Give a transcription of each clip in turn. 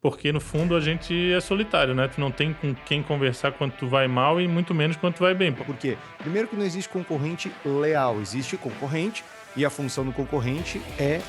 Porque, no fundo, a gente é solitário, né? Tu não tem com quem conversar quando tu vai mal e muito menos quando tu vai bem. Por quê? Primeiro que não existe concorrente leal, existe concorrente e a função do concorrente é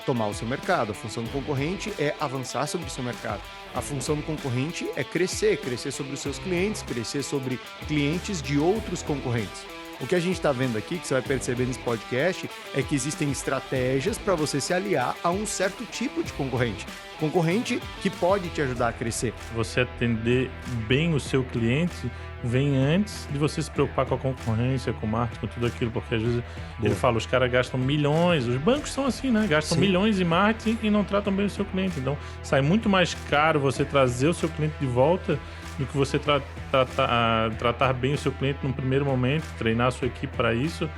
tomar o seu mercado. A função do concorrente é avançar sobre o seu mercado. A função do concorrente é crescer sobre os seus clientes, crescer sobre clientes de outros concorrentes. O que a gente está vendo aqui, que você vai perceber nesse podcast, é que existem estratégias para você se aliar a um certo tipo de concorrente. Concorrente que pode te ajudar a crescer. Você atender bem o seu cliente vem antes de você se preocupar com a concorrência, com o marketing, com tudo aquilo, porque às vezes ele fala, os caras gastam milhões, os bancos são assim, né? Gastam milhões em marketing e não tratam bem o seu cliente. Então, sai muito mais caro você trazer o seu cliente de volta do que você tratar bem o seu cliente num primeiro momento, treinar a sua equipe para isso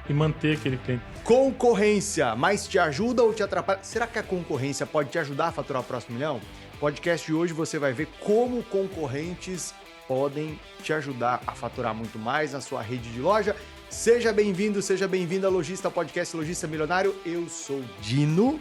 e manter aquele cliente. Concorrência, mas te ajuda ou te atrapalha? Será que a concorrência pode te ajudar a faturar o próximo milhão? No podcast de hoje você vai ver como concorrentes podem te ajudar a faturar muito mais na sua rede de loja. Seja bem-vindo, seja bem-vinda ao Logista Podcast Logista Milionário. Eu sou Dino.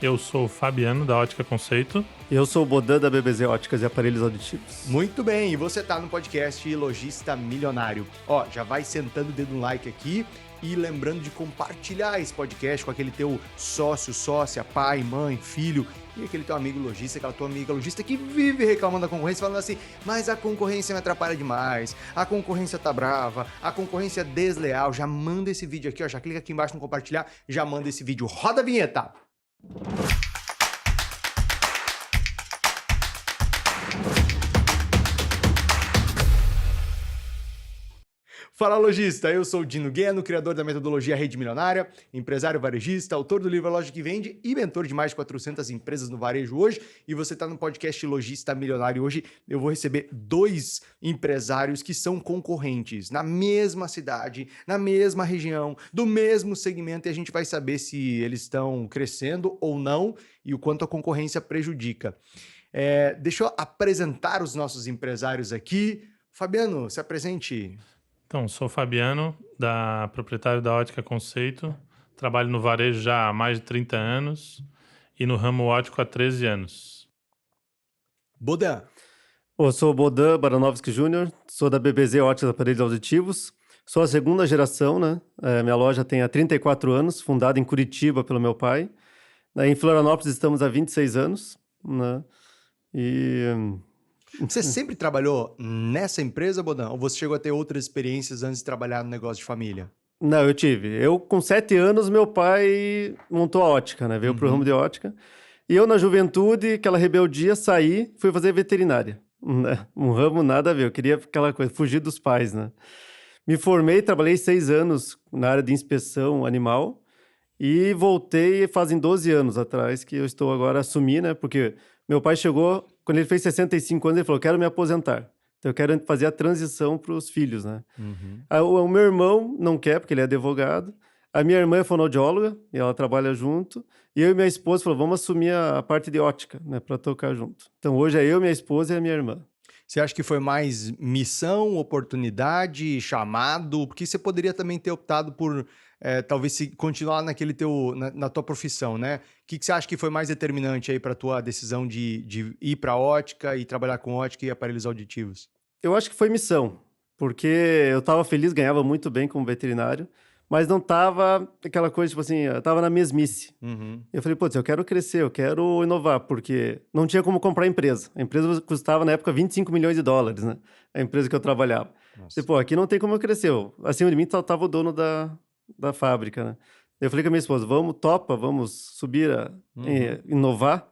Eu sou o Fabiano, da Ótica Conceito. Eu sou o Bodan, da BBZ Óticas e Aparelhos Auditivos. Muito bem, e você tá no podcast Logista Milionário. Ó, já vai sentando o dedo no like aqui e lembrando de compartilhar esse podcast com aquele teu sócio, sócia, pai, mãe, filho e aquele teu amigo lojista, aquela tua amiga lojista que vive reclamando da concorrência, falando assim, mas a concorrência me atrapalha demais, a concorrência tá brava, a concorrência é desleal. Já manda esse vídeo aqui, ó, já clica aqui embaixo no compartilhar, já manda esse vídeo. Roda a vinheta! Fala, lojista! Eu sou o Dino Gueno, criador da metodologia Rede Milionária, empresário varejista, autor do livro A Loja que Vende e mentor de mais de 400 empresas no varejo hoje. E você está no podcast Logista Milionário. Hoje eu vou receber 2 empresários que são concorrentes na mesma cidade, na mesma região, do mesmo segmento, e a gente vai saber se eles estão crescendo ou não e o quanto a concorrência prejudica. Deixa eu apresentar os nossos empresários aqui. Fabiano, se apresente. Então, sou o Fabiano, proprietário da Ótica Conceito. Trabalho no varejo já há mais de 30 anos e no ramo ótico há 13 anos. Bodan. Eu sou o Bodan Baranovski Júnior, sou da BBZ Óticas e Aparelhos Auditivos. Sou a segunda geração, né? Minha loja tem há 34 anos, fundada em Curitiba pelo meu pai. Em Florianópolis estamos há 26 anos, né? Você sempre trabalhou nessa empresa, Bodan? Ou você chegou a ter outras experiências antes de trabalhar no negócio de família? Não, eu tive. Com 7 anos, meu pai montou a ótica, né? Veio pro ramo de ótica. E eu, na juventude, aquela rebeldia, saí, fui fazer veterinária. Né? Um ramo nada a ver, eu queria aquela coisa, fugir dos pais, né? Me formei, trabalhei 6 anos na área de inspeção animal e voltei fazem 12 anos atrás, que eu estou agora a assumir, né? Porque meu pai chegou, quando ele fez 65 anos, ele falou, quero me aposentar. Então eu quero fazer a transição para os filhos, né? O meu irmão não quer, porque ele é advogado. A minha irmã é fonoaudióloga, e ela trabalha junto. E eu e minha esposa falou, vamos assumir a parte de ótica, né? Para tocar junto. Então hoje é eu, minha esposa e a minha irmã. Você acha que foi mais missão, oportunidade, chamado? Porque você poderia também ter optado por, talvez, continuar na tua profissão, né? O que você acha que foi mais determinante aí para a tua decisão de ir para a ótica e trabalhar com ótica e aparelhos auditivos? Eu acho que foi missão, porque eu estava feliz, ganhava muito bem como veterinário, mas não tava aquela coisa, tipo assim, eu tava na mesmice. Eu falei, putz, eu quero crescer, eu quero inovar, porque não tinha como comprar empresa. A empresa custava, na época, 25 milhões de dólares, né? A empresa que eu trabalhava. Falei, pô, aqui não tem como eu crescer. Acima de mim tava o dono da fábrica, né? Eu falei com a minha esposa, vamos subir, inovar.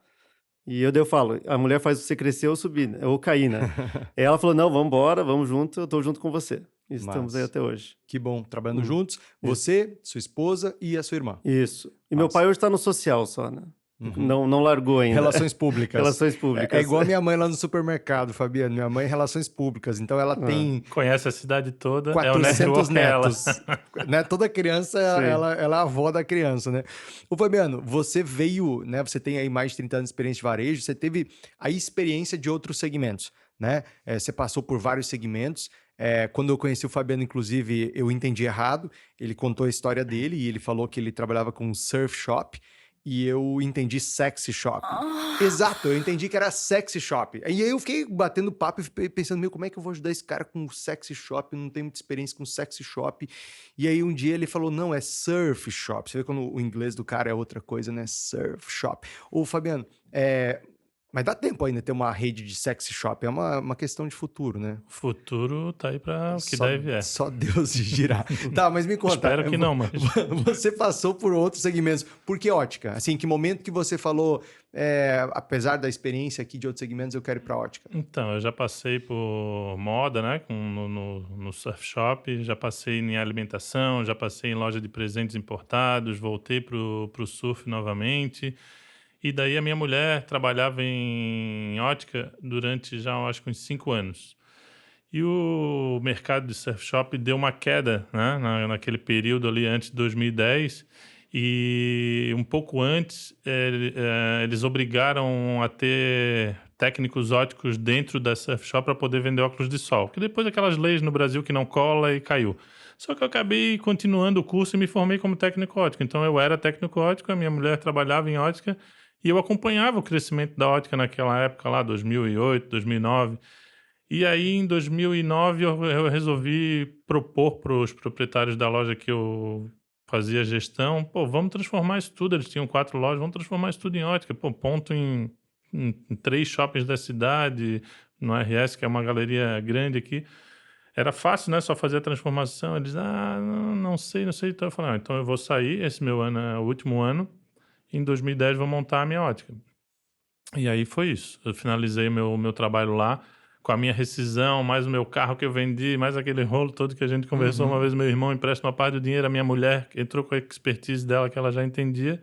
E eu falo, a mulher faz você crescer ou subir, né? Ou cair, né? Aí ela falou, não, vamos embora, vamos junto, eu tô junto com você. E estamos aí até hoje. Que bom, trabalhando juntos. Você, sua esposa e a sua irmã. Isso. E meu pai hoje está no social só, né? Não largou ainda. Relações públicas. Relações públicas. É igual a minha mãe lá no supermercado, Fabiano. Minha mãe é relações públicas. Então ela tem... Conhece a cidade toda. 400 netos. Dela. Né? Toda criança, ela é a avó da criança, né? Ô, Fabiano, você veio, né? Você tem aí mais de 30 anos de experiência de varejo. Você teve a experiência de outros segmentos, né? Você passou por vários segmentos. Quando eu conheci o Fabiano, inclusive, eu entendi errado. Ele contou a história dele e ele falou que ele trabalhava com surf shop. e eu entendi sexy shop. Exato, eu entendi que era sexy shop. E aí eu fiquei batendo papo e pensando, como é que eu vou ajudar esse cara com sexy shop? Eu não tenho muita experiência com sexy shop. E aí um dia ele falou, não, é surf shop. Você vê quando o inglês do cara é outra coisa, né? Surf shop. Ô, Fabiano, mas dá tempo ainda ter uma rede de sexy shop. É uma questão de futuro, né? O futuro tá aí para o que deve é. Só Deus de girar. Tá, mas me conta. Espero que não, mas... Você passou por outros segmentos. Por que ótica? Assim, que momento que você falou, apesar da experiência aqui de outros segmentos, eu quero ir para ótica? Então, eu já passei por moda, né, no surf shop, já passei em alimentação, já passei em loja de presentes importados, voltei pro surf novamente. E daí a minha mulher trabalhava em ótica durante já, eu acho que uns 5 anos. E o mercado de surf shop deu uma queda, né, naquele período ali antes de 2010. E um pouco antes, eles obrigaram a ter técnicos óticos dentro da surf shop para poder vender óculos de sol. Porque depois aquelas leis no Brasil que não cola e caiu. Só que eu acabei continuando o curso e me formei como técnico ótico. Então eu era técnico ótico, a minha mulher trabalhava em ótica e eu acompanhava o crescimento da ótica naquela época lá, 2008, 2009. E aí, em 2009, eu resolvi propor para os proprietários da loja que eu fazia gestão, vamos transformar isso tudo. Eles tinham 4 lojas, vamos transformar isso tudo em ótica. Ponto em 3 shoppings da cidade, no RS, que é uma galeria grande aqui. Era fácil, né? Só fazer a transformação. Eles, não sei. Então eu falei, então eu vou sair, esse meu ano é o último ano, em 2010 vou montar a minha ótica. E aí foi isso. Eu finalizei meu trabalho lá, com a minha rescisão, mais o meu carro que eu vendi, mais aquele rolo todo que a gente conversou. Uma vez, meu irmão empresta uma parte do dinheiro, a minha mulher entrou com a expertise dela, que ela já entendia.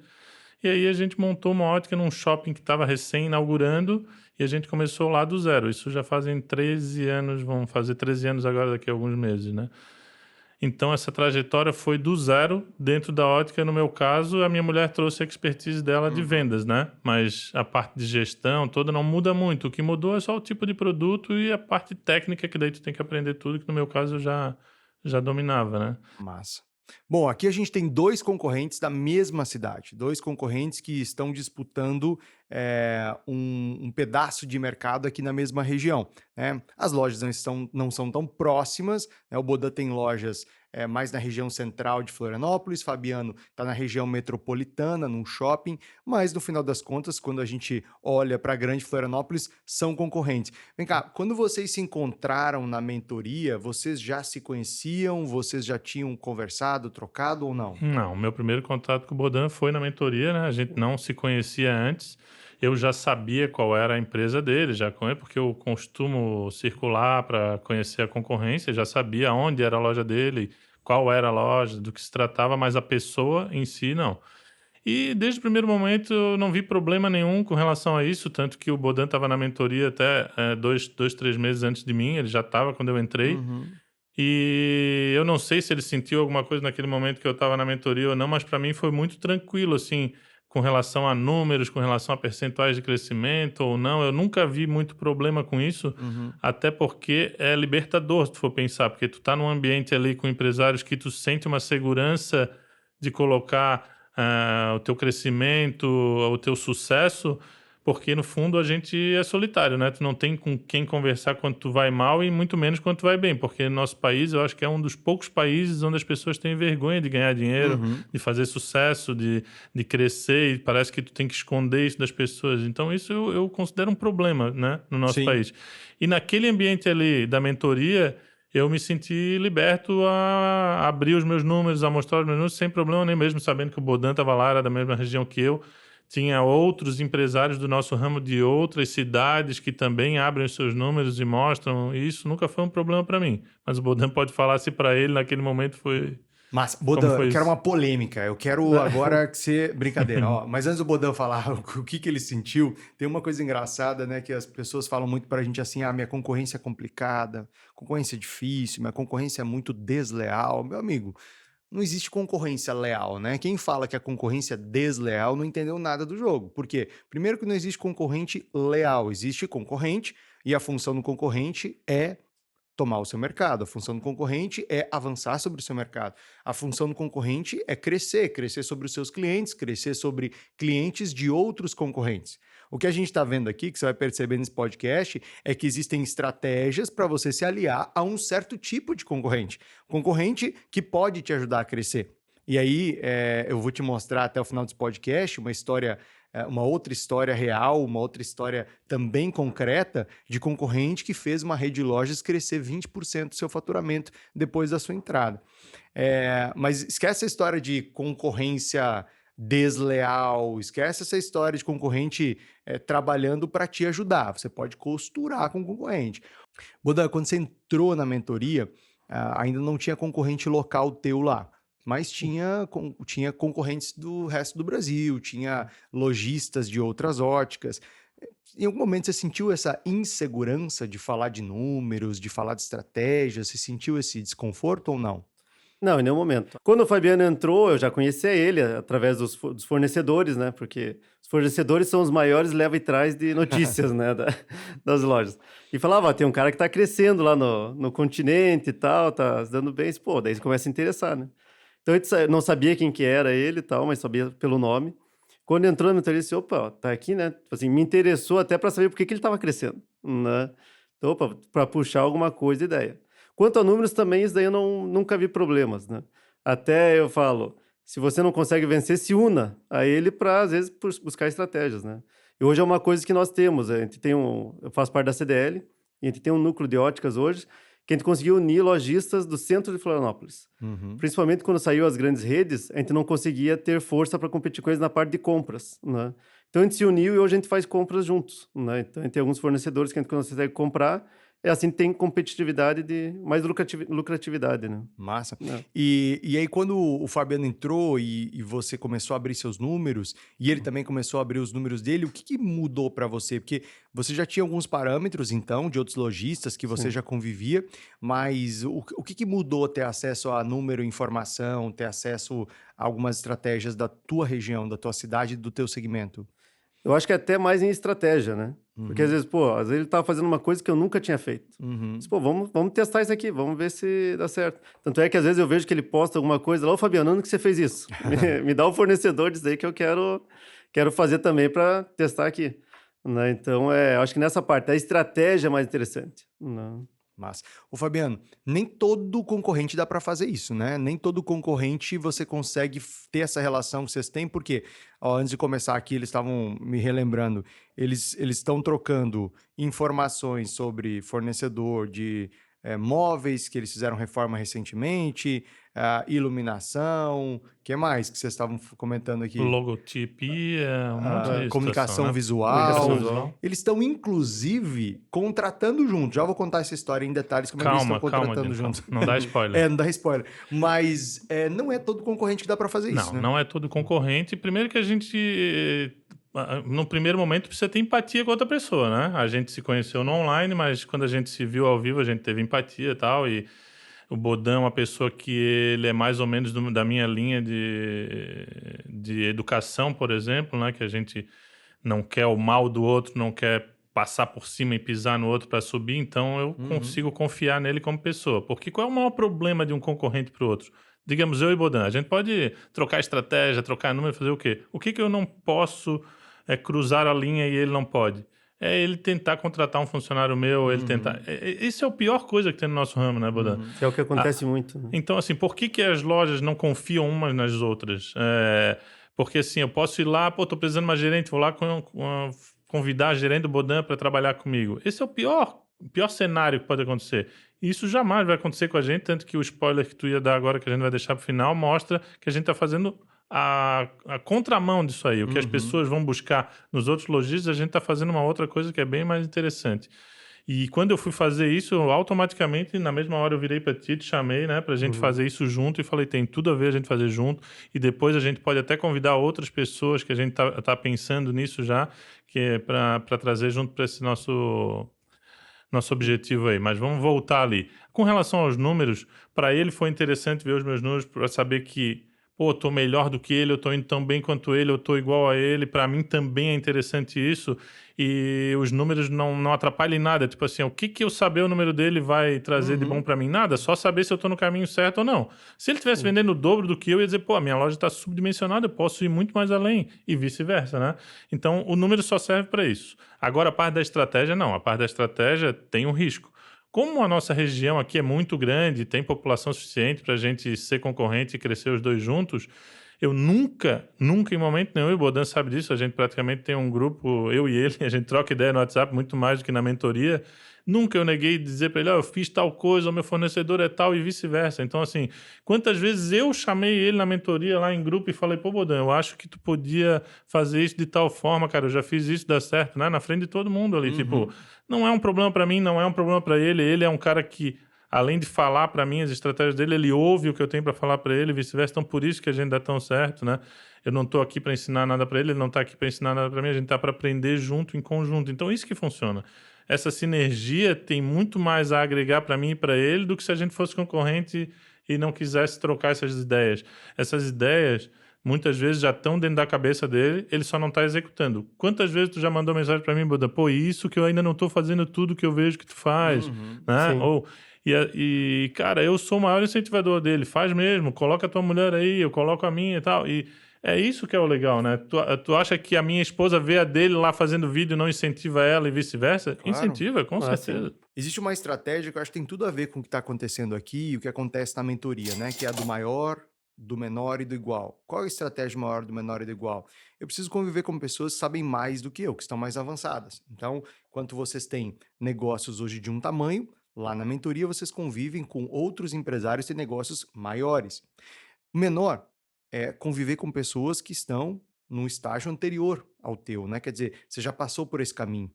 E aí a gente montou uma ótica num shopping que estava recém-inaugurando e a gente começou lá do zero. Isso já fazem 13 anos, vão fazer 13 anos agora daqui a alguns meses, né? Então, essa trajetória foi do zero dentro da ótica. No meu caso, a minha mulher trouxe a expertise dela de vendas, né? Mas a parte de gestão toda não muda muito. O que mudou é só o tipo de produto e a parte técnica, que daí tu tem que aprender tudo, que no meu caso eu já dominava, né? Massa. Bom, aqui a gente tem 2 concorrentes da mesma cidade, 2 concorrentes que estão disputando um pedaço de mercado aqui na mesma região, né? As lojas não são tão próximas, né? O Bodan tem lojas mais na região central de Florianópolis, Fabiano está na região metropolitana, num shopping, mas no final das contas, quando a gente olha para a grande Florianópolis, são concorrentes. Vem cá, quando vocês se encontraram na mentoria, vocês já se conheciam, vocês já tinham conversado, trocado ou não? Não, meu primeiro contato com o Bodan foi na mentoria, né? A gente não se conhecia antes. Eu já sabia qual era a empresa dele, porque eu costumo circular para conhecer a concorrência, já sabia onde era a loja dele, qual era a loja, do que se tratava, mas a pessoa em si, não. E desde o primeiro momento eu não vi problema nenhum com relação a isso, tanto que o Bodan estava na mentoria até 3 meses antes de mim, ele já estava quando eu entrei. E eu não sei se ele sentiu alguma coisa naquele momento que eu estava na mentoria ou não, mas para mim foi muito tranquilo, assim, com relação a números, com relação a percentuais de crescimento ou não. Eu nunca vi muito problema com isso, até porque é libertador, se tu for pensar, porque tu tá num ambiente ali com empresários que tu sente uma segurança de colocar o teu crescimento, o teu sucesso, porque no fundo a gente é solitário, né? Tu não tem com quem conversar quando tu vai mal e muito menos quando tu vai bem, porque no nosso país eu acho que é um dos poucos países onde as pessoas têm vergonha de ganhar dinheiro, de fazer sucesso, de crescer, e parece que tu tem que esconder isso das pessoas. Então isso eu considero um problema, né, no nosso país. E naquele ambiente ali da mentoria, eu me senti liberto a abrir os meus números, a mostrar os meus números sem problema nem mesmo sabendo que o Bodan estava lá, era da mesma região que eu. Tinha outros empresários do nosso ramo de outras cidades que também abrem os seus números e mostram. E isso nunca foi um problema para mim. Mas o Bodan pode falar se para ele naquele momento foi... Mas, Bodan, eu quero uma polêmica. Eu quero agora que você... Brincadeira, ó. Mas antes do Bodan falar o que ele sentiu, tem uma coisa engraçada, né? Que as pessoas falam muito pra gente assim, minha concorrência é complicada, concorrência é difícil, minha concorrência é muito desleal. Meu amigo, não existe concorrência leal, né? Quem fala que a concorrência é desleal não entendeu nada do jogo. Por quê? Primeiro que não existe concorrente leal, existe concorrente e a função do concorrente é tomar o seu mercado. A função do concorrente é avançar sobre o seu mercado. A função do concorrente é crescer sobre os seus clientes, crescer sobre clientes de outros concorrentes. O que a gente está vendo aqui, que você vai perceber nesse podcast, é que existem estratégias para você se aliar a um certo tipo de concorrente. Concorrente que pode te ajudar a crescer. E aí, eu vou te mostrar até o final desse podcast uma outra história real, uma outra história também concreta de concorrente que fez uma rede de lojas crescer 20% do seu faturamento depois da sua entrada. Mas esquece a história de concorrência desleal, esquece essa história de concorrente trabalhando para te ajudar. Você pode costurar com o concorrente. Bodan, quando você entrou na mentoria, ainda não tinha concorrente local teu lá. Mas tinha concorrentes do resto do Brasil, tinha lojistas de outras óticas. Em algum momento você sentiu essa insegurança de falar de números, de falar de estratégias? Você sentiu esse desconforto ou não? Não, em nenhum momento. Quando o Fabiano entrou, eu já conhecia ele através dos fornecedores, né? Porque os fornecedores são os maiores leva e trás de notícias, né? Das lojas. E falava, tem um cara que está crescendo lá no continente e tal, tá se dando bem. Pô, daí você começa a interessar, né? Então, a gente não sabia quem que era ele e tal, mas sabia pelo nome. Quando entrou na mentoria, eu disse, opa, tá aqui, né? Assim, me interessou até para saber por que ele estava crescendo, né? Então, opa, para puxar alguma coisa, ideia. Quanto a números também, isso daí eu nunca vi problemas, né? Até eu falo, se você não consegue vencer, se una a ele para, às vezes, buscar estratégias, né? E hoje é uma coisa que nós temos, a gente tem eu faço parte da CDL, e a gente tem um núcleo de óticas hoje, que a gente conseguiu unir lojistas do centro de Florianópolis. Uhum. Principalmente quando saiu as grandes redes, a gente não conseguia ter força para competir com eles na parte de compras, né? Então a gente se uniu e hoje a gente faz compras juntos, né? Então a gente tem alguns fornecedores que a gente consegue comprar, assim tem competitividade mais lucratividade, né? Massa. É. E aí, quando o Fabiano entrou e você começou a abrir seus números, e ele também começou a abrir os números dele, o que mudou para você? Porque você já tinha alguns parâmetros, então, de outros lojistas que você já convivia, mas o que mudou ter acesso a número, informação, ter acesso a algumas estratégias da tua região, da tua cidade, do teu segmento? Eu acho que é até mais em estratégia, né? Porque às vezes, ele estava fazendo uma coisa que eu nunca tinha feito. Uhum. Mas, vamos testar isso aqui, vamos ver se dá certo. Tanto é que às vezes eu vejo que ele posta alguma coisa lá, ô Fabiano, onde que você fez isso? Me dá o fornecedor disso aí que eu quero fazer também para testar aqui. Né? Então, acho que nessa parte, a estratégia é mais interessante. Não. Mas, Fabiano, nem todo concorrente dá para fazer isso, né? Nem todo concorrente você consegue ter essa relação que vocês têm, porque, antes de começar aqui, eles estavam me relembrando, eles estão trocando informações sobre fornecedor de móveis, que eles fizeram reforma recentemente, iluminação, o que mais que vocês estavam comentando aqui? Logotipia, um monte de comunicação situação, né? visual. Comunicação visual. Eles estão, inclusive, contratando juntos. Já vou contar essa história em detalhes, como eles estão contratando juntos. Não dá spoiler. Não dá spoiler. Mas não é todo concorrente que dá para fazer isso, né? Não é todo concorrente. Primeiro que a gente, no primeiro momento, precisa ter empatia com outra pessoa, né? A gente se conheceu no online, mas quando a gente se viu ao vivo, a gente teve empatia e tal, e o Bodan é uma pessoa que ele é mais ou menos da minha linha de educação, por exemplo, né? Que a gente não quer o mal do outro, não quer passar por cima e pisar no outro para subir, então eu consigo confiar nele como pessoa. Porque qual é o maior problema de um concorrente para o outro? Digamos, eu e Bodan, a gente pode trocar estratégia, trocar número, fazer o quê? O que eu não posso cruzar a linha e ele não pode? É ele tentar contratar um funcionário meu, ele tentar... Isso é a pior coisa que tem no nosso ramo, né, Bodan? Que é o que acontece muito. Né? Então, assim, por que as lojas não confiam umas nas outras? Porque, assim, eu posso ir lá, tô precisando de uma gerente, vou lá convidar a gerente do Bodan para trabalhar comigo. Esse é o pior cenário que pode acontecer. Isso jamais vai acontecer com a gente, tanto que o spoiler que tu ia dar agora, que a gente vai deixar para o final, mostra que a gente está fazendo a contramão disso aí. O que as pessoas vão buscar nos outros lojistas, a gente está fazendo uma outra coisa que é bem mais interessante. E quando eu fui fazer isso, automaticamente, na mesma hora eu virei para ti, te chamei, né, para a gente fazer isso junto e falei, tem tudo a ver a gente fazer junto e depois a gente pode até convidar outras pessoas que a gente tá pensando nisso já, que é para trazer junto para esse nosso objetivo aí. Mas vamos voltar ali. Com relação aos números, para ele foi interessante ver os meus números para saber que pô, tô melhor do que ele, eu tô indo tão bem quanto ele, eu tô igual a ele, para mim também é interessante isso, e os números não atrapalham em nada, tipo assim, o que eu saber o número dele vai trazer de bom para mim? Nada, só saber se eu tô no caminho certo ou não. Se ele estivesse vendendo o dobro do que eu, ia dizer, pô, a minha loja tá subdimensionada, eu posso ir muito mais além, e vice-versa, né? Então, o número só serve para isso. Agora, a parte da estratégia, não, a parte da estratégia tem um risco. Como a nossa região aqui é muito grande, tem população suficiente para a gente ser concorrente e crescer os dois juntos, eu nunca em momento nenhum, e o Bodan sabe disso, a gente praticamente tem um grupo, eu e ele, a gente troca ideia no WhatsApp muito mais do que na mentoria, nunca eu neguei dizer para ele, eu fiz tal coisa, o meu fornecedor é tal e vice-versa. Então, assim, quantas vezes eu chamei ele na mentoria lá em grupo e falei, pô, Bodan, eu acho que tu podia fazer isso de tal forma, cara, eu já fiz isso, dá certo, né? Na frente de todo mundo ali, tipo, não é um problema para mim, não é um problema para ele é um cara que, além de falar para mim as estratégias dele, ele ouve o que eu tenho para falar para ele e vice-versa. Então, por isso que a gente dá tão certo, né? Eu não estou aqui para ensinar nada para ele, ele não está aqui para ensinar nada para mim, a gente está para aprender junto, em conjunto. Então, isso que funciona. Essa sinergia tem muito mais a agregar para mim e para ele do que se a gente fosse concorrente e não quisesse trocar essas ideias. Essas ideias, muitas vezes, já estão dentro da cabeça dele, ele só não está executando. Quantas vezes tu já mandou mensagem para mim, Buda? Pô, isso que eu ainda não estou fazendo tudo que eu vejo que tu faz, né? Sim. Ou... E, cara, eu sou o maior incentivador dele. Faz mesmo, coloca a tua mulher aí, eu coloco a minha e tal. E é isso que é o legal, né? Tu acha que a minha esposa vê a dele lá fazendo vídeo e não incentiva ela e vice-versa? Claro. Incentiva, com certeza. Sim. Existe uma estratégia que eu acho que tem tudo a ver com o que está acontecendo aqui e o que acontece na mentoria, né? Que é a do maior, do menor e do igual. Qual é a estratégia maior, do menor e do igual? Eu preciso conviver com pessoas que sabem mais do que eu, que estão mais avançadas. Então, enquanto vocês têm negócios hoje de um tamanho, lá na mentoria vocês convivem com outros empresários de negócios maiores. O menor é conviver com pessoas que estão num estágio anterior ao teu, né? Quer dizer, você já passou por esse caminho.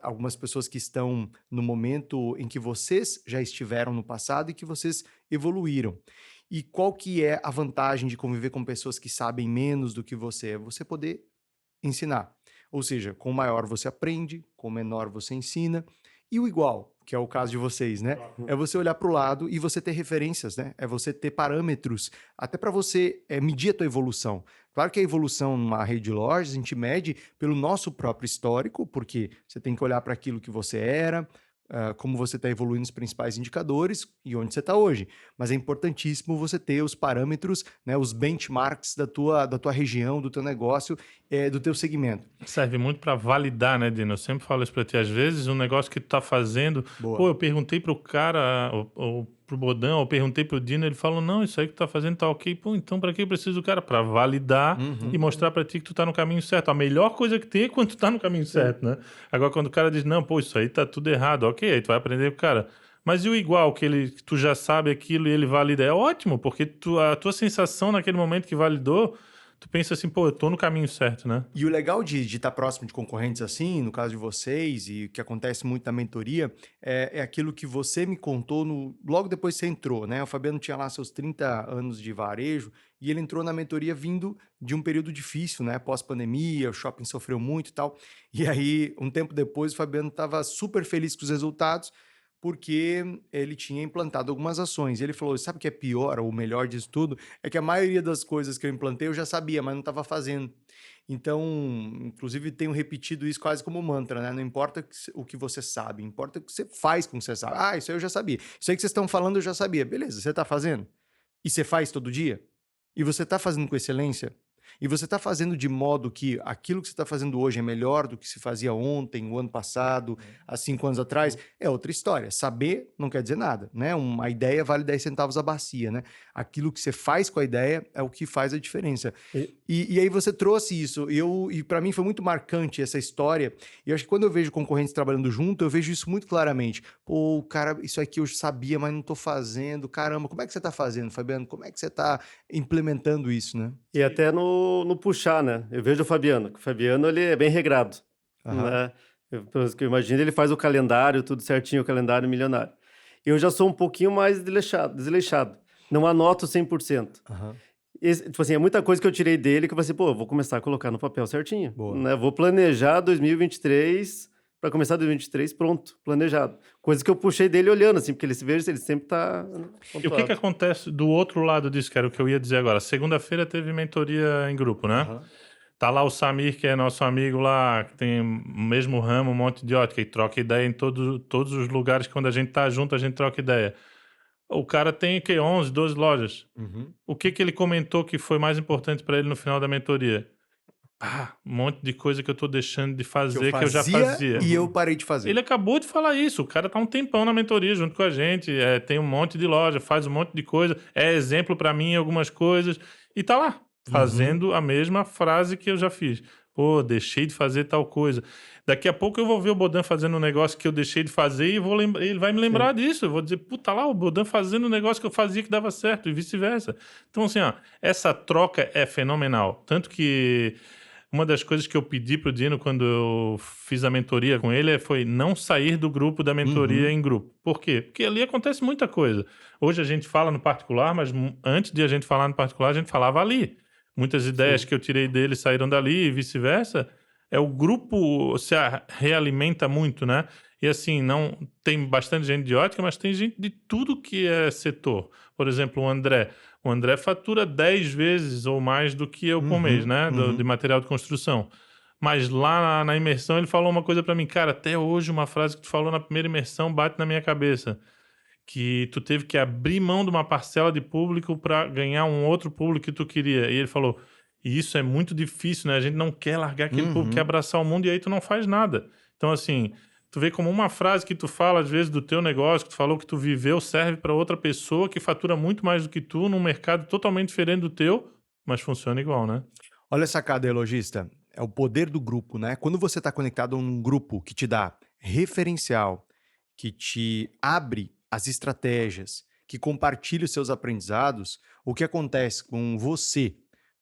Algumas pessoas que estão no momento em que vocês já estiveram no passado e que vocês evoluíram. E qual que é a vantagem de conviver com pessoas que sabem menos do que você? É você poder ensinar. Ou seja, com o maior você aprende, com o menor você ensina. E o igual, que é o caso de vocês, né? É você olhar para o lado e você ter referências, né? É você ter parâmetros, até para você medir a tua evolução. Claro que a evolução numa rede de lojas, a gente mede pelo nosso próprio histórico, porque você tem que olhar para aquilo que você era, como você está evoluindo os principais indicadores e onde você está hoje. Mas é importantíssimo você ter os parâmetros, né, os benchmarks da tua região, do teu negócio, do teu segmento. Serve muito para validar, né, Dino? Eu sempre falo isso para ti. Às vezes, um negócio que tu tá fazendo... Boa. Pô, eu perguntei pro cara, ou pro Bodan, ou perguntei pro Dino, ele falou, não, isso aí que tu tá fazendo tá ok. Pô, então para que eu preciso do cara? Para validar e mostrar para ti que tu tá no caminho certo. A melhor coisa que tem é quando tu tá no caminho certo, né? Agora, quando o cara diz, não, pô, isso aí tá tudo errado. Ok, aí tu vai aprender com o cara. Mas e o igual, que tu já sabe aquilo e ele valida? É ótimo, porque a tua sensação naquele momento que validou, tu pensa assim, pô, eu tô no caminho certo, né? E o legal de estar próximo de concorrentes assim, no caso de vocês, e o que acontece muito na mentoria, é aquilo que você me contou logo depois que você entrou, né? O Fabiano tinha lá seus 30 anos de varejo e ele entrou na mentoria vindo de um período difícil, né? Pós-pandemia, o shopping sofreu muito e tal. E aí, um tempo depois, o Fabiano estava super feliz com os resultados, porque ele tinha implantado algumas ações. E ele falou, sabe o que é pior, ou o melhor disso tudo? É que a maioria das coisas que eu implantei eu já sabia, mas não estava fazendo. Então, inclusive, tenho repetido isso quase como mantra, né? Não importa o que você sabe, importa o que você faz com o que você sabe. Ah, isso aí eu já sabia. Isso aí que vocês estão falando eu já sabia. Beleza, você está fazendo? E você faz todo dia? E você está fazendo com excelência? E você está fazendo de modo que aquilo que você está fazendo hoje é melhor do que se fazia ontem, o ano passado, há 5 anos atrás? É outra história. Saber não quer dizer nada, né? Uma ideia vale 10 centavos a bacia, né? Aquilo que você faz com a ideia é o que faz a diferença. E aí você trouxe isso. E para mim foi muito marcante essa história. E eu acho que quando eu vejo concorrentes trabalhando junto, eu vejo isso muito claramente. Pô, cara, isso aqui eu sabia, mas não estou fazendo. Caramba, como é que você está fazendo, Fabiano? Como é que você está implementando isso, né? E até no puxar, né? Eu vejo o Fabiano, que o Fabiano ele é bem regrado, né? Pelo que eu imagino, ele faz o calendário, tudo certinho, o calendário milionário. Eu já sou um pouquinho mais desleixado. Não anoto 100%. Tipo assim, é muita coisa que eu tirei dele que eu falei assim, pô, eu vou começar a colocar no papel certinho. Né? Vou planejar 2023 para começar 2023 pronto, planejado. Coisa que eu puxei dele olhando, assim, porque ele sempre tá E o que acontece do outro lado disso, que era o que eu ia dizer agora? Segunda-feira teve mentoria em grupo, né? Aham. Tá lá o Samir, que é nosso amigo lá, que tem o mesmo ramo, um monte de ótica, e troca ideia em todos os lugares que quando a gente tá junto, a gente troca ideia. O cara tem, o quê? 11, 12 lojas. Uhum. O que ele comentou que foi mais importante para ele no final da mentoria? Um monte de coisa que eu tô deixando de fazer, que eu já fazia. E eu parei de fazer. Ele acabou de falar isso. O cara tá um tempão na mentoria junto com a gente, tem um monte de loja, faz um monte de coisa, é exemplo para mim em algumas coisas, e tá lá, fazendo a mesma frase que eu já fiz. Pô, deixei de fazer tal coisa. Daqui a pouco eu vou ver o Bodan fazendo um negócio que eu deixei de fazer e ele vai me lembrar disso. Eu vou dizer, puta lá, o Bodan fazendo um negócio que eu fazia que dava certo e vice-versa. Então, assim, ó, essa troca é fenomenal. Tanto que uma das coisas que eu pedi pro Dino quando eu fiz a mentoria com ele foi não sair do grupo da mentoria em grupo. Por quê? Porque ali acontece muita coisa. Hoje a gente fala no particular, mas antes de a gente falar no particular, a gente falava ali. Muitas ideias que eu tirei dele saíram dali e vice-versa. O grupo se realimenta muito, né? E assim, não tem bastante gente de ótica, mas tem gente de tudo que é setor. Por exemplo, o André. O André fatura 10 vezes ou mais do que eu por mês, né? De material de construção. Mas lá na imersão ele falou uma coisa para mim. Cara, até hoje uma frase que tu falou na primeira imersão bate na minha cabeça. Que tu teve que abrir mão de uma parcela de público para ganhar um outro público que tu queria. E ele falou, e isso é muito difícil, né? A gente não quer largar aquele público, quer abraçar o mundo e aí tu não faz nada. Então, assim, tu vê como uma frase que tu fala, às vezes, do teu negócio, que tu falou que tu viveu, serve para outra pessoa que fatura muito mais do que tu, num mercado totalmente diferente do teu, mas funciona igual, né? Olha a sacada aí, lojista. É o poder do grupo, né? Quando você está conectado a um grupo que te dá referencial, que te abre as estratégias, que compartilha os seus aprendizados, o que acontece com você?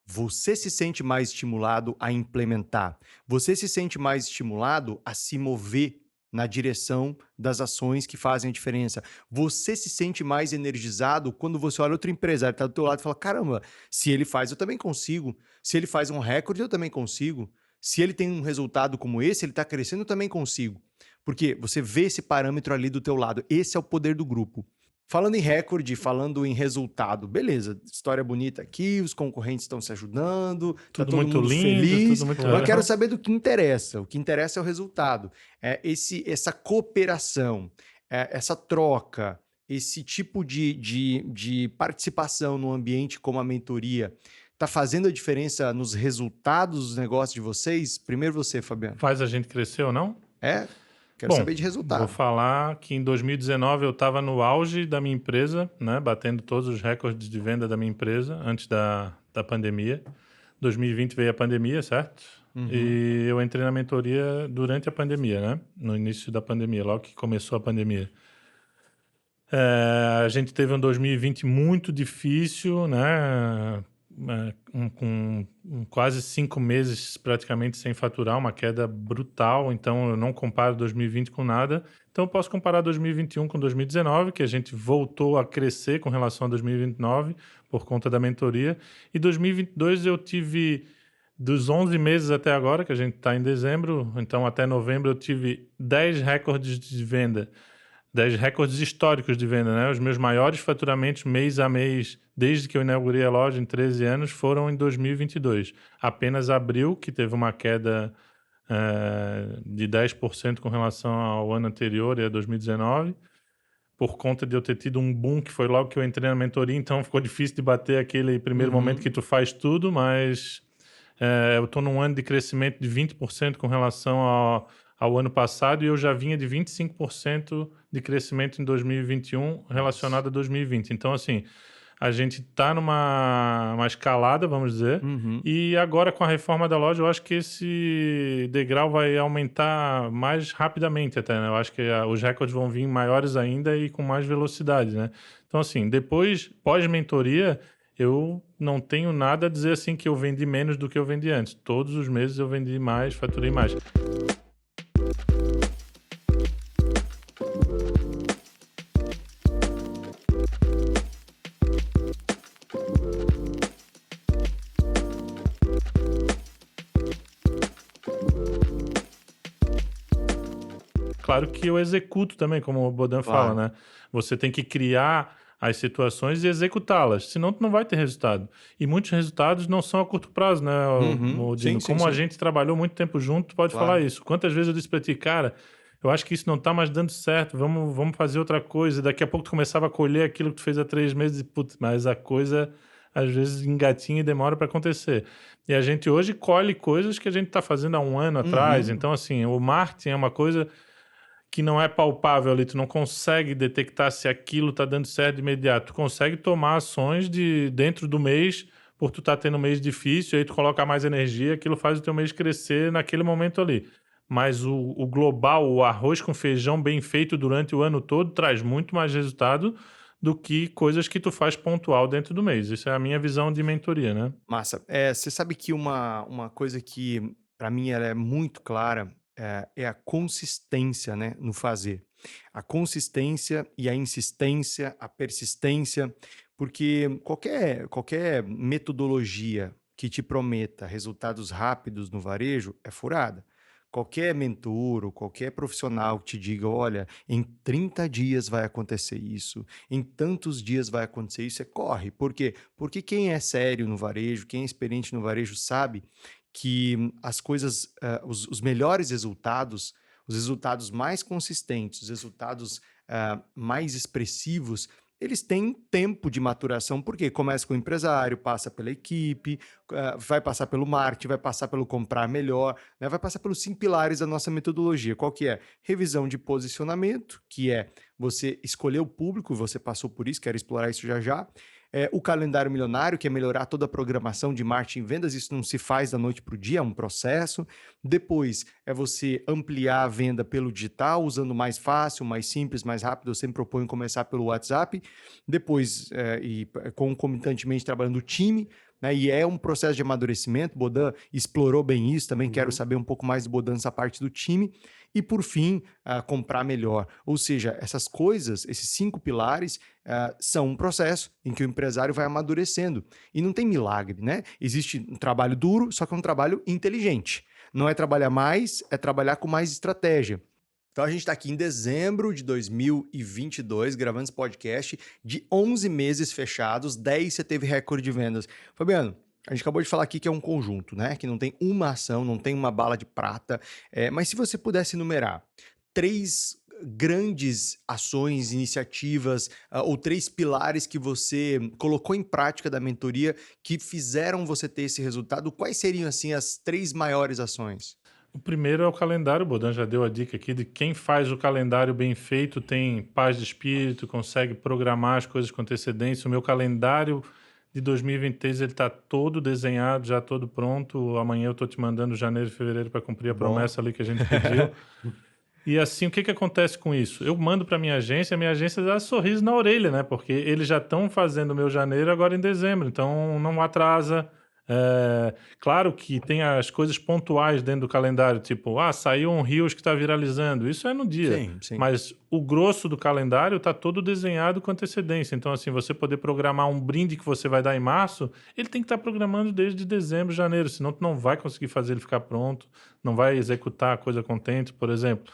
Você se sente mais estimulado a implementar. Você se sente mais estimulado a se mover na direção das ações que fazem a diferença. Você se sente mais energizado quando você olha outro empresário que está do teu lado e fala, caramba, se ele faz, eu também consigo. Se ele faz um recorde, eu também consigo. Se ele tem um resultado como esse, ele está crescendo, eu também consigo. Porque você vê esse parâmetro ali do teu lado. Esse é o poder do grupo. Falando em recorde, falando em resultado, beleza, história bonita aqui, os concorrentes estão se ajudando, tá todo muito mundo lindo, feliz. tudo muito Eu legal. quero saber do que interessa. O que interessa é o resultado. Essa cooperação, essa troca, esse tipo de participação no ambiente como a mentoria, tá fazendo a diferença nos resultados dos negócios de vocês? Primeiro você, Fabiano. Faz a gente crescer ou não? Quero Bom, saber de resultado. Vou falar que em 2019 eu estava no auge da minha empresa, né, batendo todos os recordes de venda da minha empresa antes da pandemia. 2020 veio a pandemia, certo? E eu entrei na mentoria durante a pandemia, né? No início da pandemia, logo que começou a pandemia. A gente teve um 2020 muito difícil, né? Com quase 5 meses praticamente sem faturar, uma queda brutal, então eu não comparo 2020 com nada. Então eu posso comparar 2021 com 2019, que a gente voltou a crescer com relação a 2029 por conta da mentoria. E 2022 eu tive, dos 11 meses até agora, que a gente está em dezembro, então até novembro eu tive 10 recordes de venda. 10 recordes históricos de venda, né? Os meus maiores faturamentos mês a mês, desde que eu inaugurei a loja em 13 anos, foram em 2022. Apenas abril, que teve uma queda de 10% com relação ao ano anterior, e a 2019, por conta de eu ter tido um boom, que foi logo que eu entrei na mentoria, então ficou difícil de bater aquele primeiro momento que tu faz tudo, mas eu estou num ano de crescimento de 20% com relação ao ano passado, e eu já vinha de 25% de crescimento em 2021 relacionado a 2020. Então, assim, a gente está numa escalada, vamos dizer, e agora com a reforma da loja, eu acho que esse degrau vai aumentar mais rapidamente até, né? Eu acho que os recordes vão vir maiores ainda e com mais velocidade, né? Então, assim, depois, pós-mentoria, eu não tenho nada a dizer assim que eu vendi menos do que eu vendi antes. Todos os meses eu vendi mais, faturei mais. Claro que eu executo também, como o Bodan fala, né? Você tem que criar as situações e executá-las, senão tu não vai ter resultado. E muitos resultados não são a curto prazo, né, Dino? Como a gente trabalhou muito tempo junto, tu pode falar isso. Quantas vezes eu disse pra ti, cara, eu acho que isso não tá mais dando certo, vamos fazer outra coisa. E daqui a pouco tu começava a colher aquilo que tu fez há 3 meses e, putz, mas a coisa às vezes engatinha e demora para acontecer. E a gente hoje colhe coisas que a gente tá fazendo há 1 ano atrás. Então, assim, o marketing é uma coisa que não é palpável ali, tu não consegue detectar se aquilo tá dando certo de imediato. Tu consegue tomar ações dentro do mês, por tu tá tendo um mês difícil, aí tu coloca mais energia, aquilo faz o teu mês crescer naquele momento ali. Mas o global, o arroz com feijão bem feito durante o ano todo, traz muito mais resultado do que coisas que tu faz pontual dentro do mês. Isso é a minha visão de mentoria, né? Massa. Você sabe que uma coisa que, para mim, ela é muito clara é a consistência, né, no fazer. A consistência e a insistência, a persistência, porque qualquer metodologia que te prometa resultados rápidos no varejo é furada. Qualquer mentor ou qualquer profissional que te diga, olha, em 30 dias vai acontecer isso, em tantos dias vai acontecer isso, corre. Por quê? Porque quem é sério no varejo, quem é experiente no varejo sabe que as coisas, os melhores resultados, os resultados mais consistentes, os resultados mais expressivos, eles têm tempo de maturação, porque começa com o empresário, passa pela equipe, vai passar pelo marketing, vai passar pelo comprar melhor, né? Vai passar pelos 5 pilares da nossa metodologia. Qual que é? Revisão de posicionamento, que é você escolher o público, você passou por isso, quero explorar isso já já. O calendário milionário, que é melhorar toda a programação de marketing e vendas, isso não se faz da noite para o dia, é um processo. Depois é você ampliar a venda pelo digital, usando mais fácil, mais simples, mais rápido. Eu sempre proponho começar pelo WhatsApp. Depois, concomitantemente, trabalhando o time, né? E é um processo de amadurecimento. Bodan explorou bem isso, também quero saber um pouco mais do Bodan nessa parte do time. E, por fim, comprar melhor. Ou seja, essas coisas, esses 5 pilares, são um processo em que o empresário vai amadurecendo. E não tem milagre, né? Existe um trabalho duro, só que é um trabalho inteligente. Não é trabalhar mais, é trabalhar com mais estratégia. Então, a gente está aqui em dezembro de 2022, gravando esse podcast de 11 meses fechados, 10 você teve recorde de vendas. Fabiano, a gente acabou de falar aqui que é um conjunto, né? Que não tem uma ação, não tem uma bala de prata. Mas se você pudesse enumerar 3 grandes ações, iniciativas, ou 3 pilares que você colocou em prática da mentoria que fizeram você ter esse resultado, quais seriam, assim, as 3 maiores ações? O primeiro é o calendário. O Bodan já deu a dica aqui de quem faz o calendário bem feito tem paz de espírito, consegue programar as coisas com antecedência. O meu calendário de 2023 ele está todo desenhado, já todo pronto. Amanhã eu estou te mandando janeiro e fevereiro para cumprir a promessa ali que a gente pediu. E assim, o que acontece com isso? Eu mando para minha agência dá sorriso na orelha, né? Porque eles já estão fazendo o meu janeiro agora em dezembro, então não atrasa. Claro que tem as coisas pontuais dentro do calendário, tipo, saiu um Reels que está viralizando, isso é no dia. Sim. Mas o grosso do calendário está todo desenhado com antecedência. Então, assim, você poder programar um brinde que você vai dar em março, ele tem que estar programando desde dezembro, janeiro, senão tu não vai conseguir fazer ele ficar pronto, não vai executar a coisa contente, por exemplo.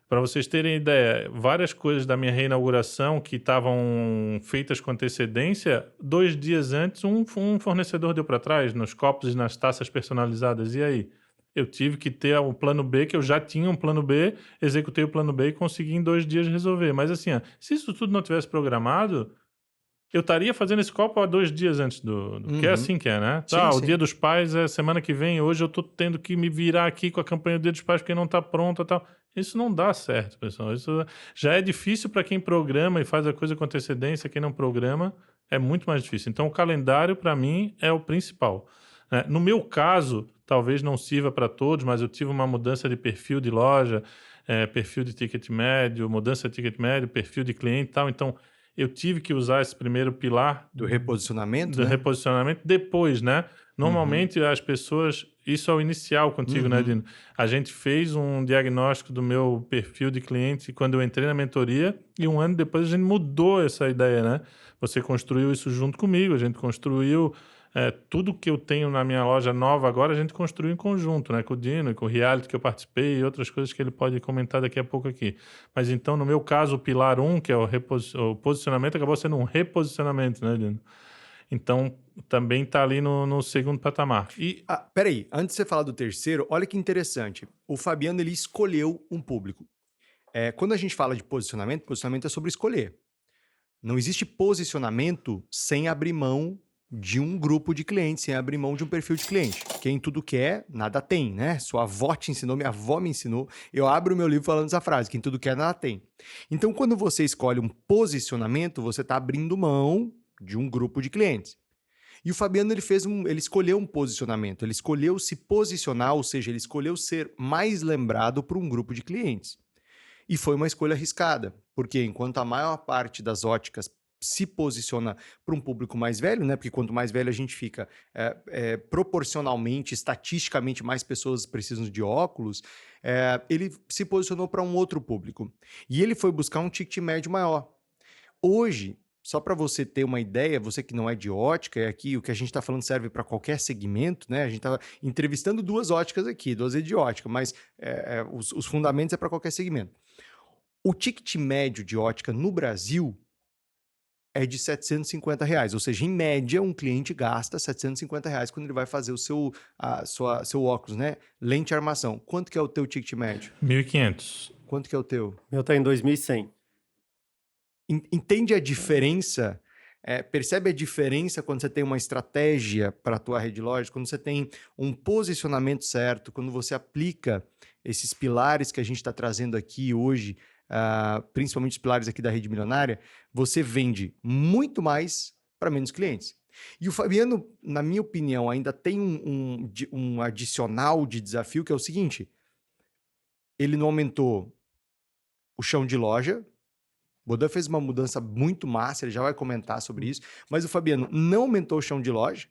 Para vocês terem ideia, várias coisas da minha reinauguração que estavam feitas com antecedência, 2 dias antes, um fornecedor deu para trás, nos copos e nas taças personalizadas. E aí? Eu tive que ter um plano B, que eu já tinha um plano B, executei o plano B e consegui em 2 dias resolver. Mas assim, se isso tudo não tivesse programado, eu estaria fazendo esse copo há 2 dias antes que é assim que é, né? Sim, O sim. Dia dos Pais é semana que vem, hoje eu tô tendo que me virar aqui com a campanha do Dia dos Pais porque não tá pronta e tal. Isso não dá certo, pessoal. Isso já é difícil para quem programa e faz a coisa com antecedência. Quem não programa é muito mais difícil. Então, o calendário, para mim, é o principal, né? No meu caso, talvez não sirva para todos, mas eu tive uma mudança de perfil de loja, perfil de ticket médio, mudança de ticket médio, perfil de cliente e tal. Então, eu tive que usar esse primeiro pilar Do reposicionamento, do né? reposicionamento depois, né? Normalmente as pessoas, isso é o inicial contigo, né, Dino? A gente fez um diagnóstico do meu perfil de cliente quando eu entrei na mentoria e 1 ano depois a gente mudou essa ideia, né? Você construiu isso junto comigo, a gente construiu tudo que eu tenho na minha loja nova agora, a gente construiu em conjunto, né? Com o Dino e com o Reality que eu participei e outras coisas que ele pode comentar daqui a pouco aqui. Mas então, no meu caso, o pilar 1, que é o posicionamento, acabou sendo um reposicionamento, né, Dino? Então, também está ali no segundo patamar. E peraí, antes de você falar do terceiro, olha que interessante. O Fabiano, ele escolheu um público. Quando a gente fala de posicionamento é sobre escolher. Não existe posicionamento sem abrir mão de um grupo de clientes, sem abrir mão de um perfil de cliente. Quem tudo quer, nada tem, né? Sua avó te ensinou, minha avó me ensinou. Eu abro o meu livro falando essa frase, quem tudo quer, nada tem. Então, quando você escolhe um posicionamento, você está abrindo mão de um grupo de clientes. E o Fabiano, ele escolheu um posicionamento, ele escolheu se posicionar, ou seja, ele escolheu ser mais lembrado por um grupo de clientes. E foi uma escolha arriscada, porque enquanto a maior parte das óticas se posiciona para um público mais velho, né? Porque quanto mais velho a gente fica, proporcionalmente, estatisticamente, mais pessoas precisam de óculos, ele se posicionou para um outro público. E ele foi buscar um ticket médio maior. Hoje, só para você ter uma ideia, você que não é de ótica, é aqui o que a gente está falando serve para qualquer segmento, né? A gente está entrevistando duas óticas aqui, duas de ótica, mas os fundamentos é para qualquer segmento. O ticket médio de ótica no Brasil é de R$750, ou seja, em média, um cliente gasta R$750 quando ele vai fazer o seu óculos, né? Lente e armação. Quanto que é o teu ticket médio? 1.500. Quanto que é o teu? Meu tá em 2.100. Entende a diferença? Percebe a diferença quando você tem uma estratégia para a tua rede de lojas, quando você tem um posicionamento certo, quando você aplica esses pilares que a gente está trazendo aqui hoje, principalmente os pilares aqui da Rede Milionária, você vende muito mais para menos clientes. E o Fabiano, na minha opinião, ainda tem um adicional de desafio, que é o seguinte: ele não aumentou o chão de loja. O Bodan fez uma mudança muito massa, ele já vai comentar sobre isso, mas o Fabiano não aumentou o chão de loja.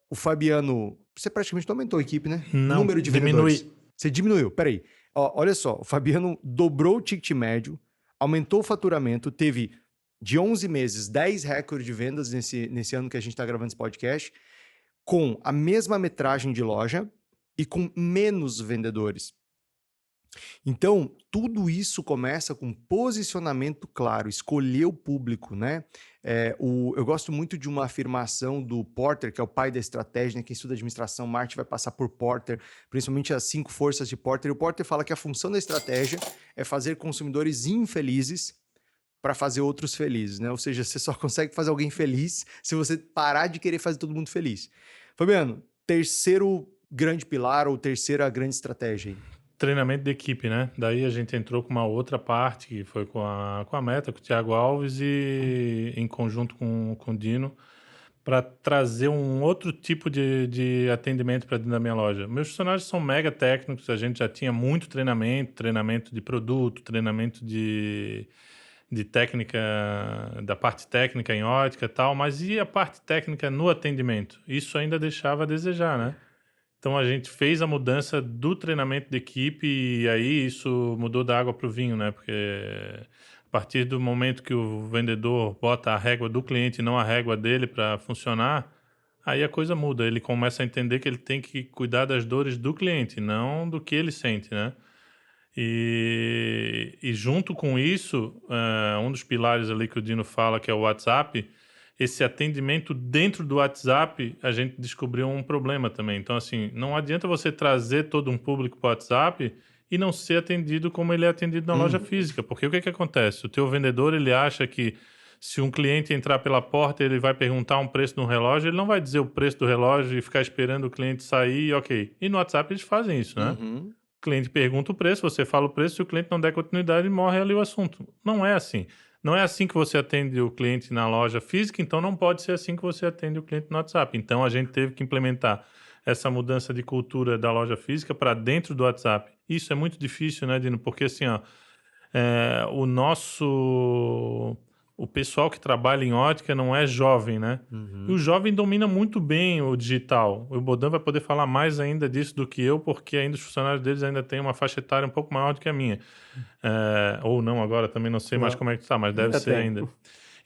O Fabiano, você praticamente não aumentou a equipe, né? Não, número de vendedores. Você diminuiu, peraí. Olha só, o Fabiano dobrou o ticket médio, aumentou o faturamento, teve de 11 meses 10 recordes de vendas nesse ano que a gente está gravando esse podcast, com a mesma metragem de loja e com menos vendedores. Então, tudo isso começa com posicionamento claro, escolher o público, né? Eu gosto muito de uma afirmação do Porter, que é o pai da estratégia, né? Quem estuda administração, marketing vai passar por Porter, principalmente as 5 forças de Porter. E o Porter fala que a função da estratégia é fazer consumidores infelizes para fazer outros felizes, né? Ou seja, você só consegue fazer alguém feliz se você parar de querer fazer todo mundo feliz. Fabiano, terceiro grande pilar ou terceira grande estratégia aí? Treinamento de equipe, né? Daí a gente entrou com uma outra parte, que foi com a Meta, com o Thiago Alves e em conjunto com o Dino, para trazer um outro tipo de atendimento para dentro da minha loja. Meus funcionários são mega técnicos, a gente já tinha muito treinamento de produto, treinamento de técnica, da parte técnica em ótica e tal, mas e a parte técnica no atendimento? Isso ainda deixava a desejar, né? Então a gente fez a mudança do treinamento de equipe e aí isso mudou da água para o vinho, né? Porque a partir do momento que o vendedor bota a régua do cliente e não a régua dele para funcionar, aí a coisa muda. Ele começa a entender que ele tem que cuidar das dores do cliente, não do que ele sente, né? E junto com isso, um dos pilares ali que o Dino fala, que é o WhatsApp, esse atendimento dentro do WhatsApp, a gente descobriu um problema também. Então, assim, não adianta você trazer todo um público para o WhatsApp e não ser atendido como ele é atendido na loja física. Porque o que acontece? O teu vendedor, ele acha que se um cliente entrar pela porta, ele vai perguntar um preço de um relógio, ele não vai dizer o preço do relógio e ficar esperando o cliente sair, ok. E no WhatsApp eles fazem isso, né? Uhum. O cliente pergunta o preço, você fala o preço, se o cliente não der continuidade, morre ali o assunto. Não é assim. Não é assim que você atende o cliente na loja física, então não pode ser assim que você atende o cliente no WhatsApp. Então a gente teve que implementar essa mudança de cultura da loja física para dentro do WhatsApp. Isso é muito difícil, né, Dino? Porque assim, ó, o pessoal que trabalha em ótica não é jovem, né? Uhum. E o jovem domina muito bem o digital. O Bodan vai poder falar mais ainda disso do que eu, porque ainda os funcionários deles ainda têm uma faixa etária um pouco maior do que a minha. Ou não agora, também não sei mais como é que está, mas deve ser ainda.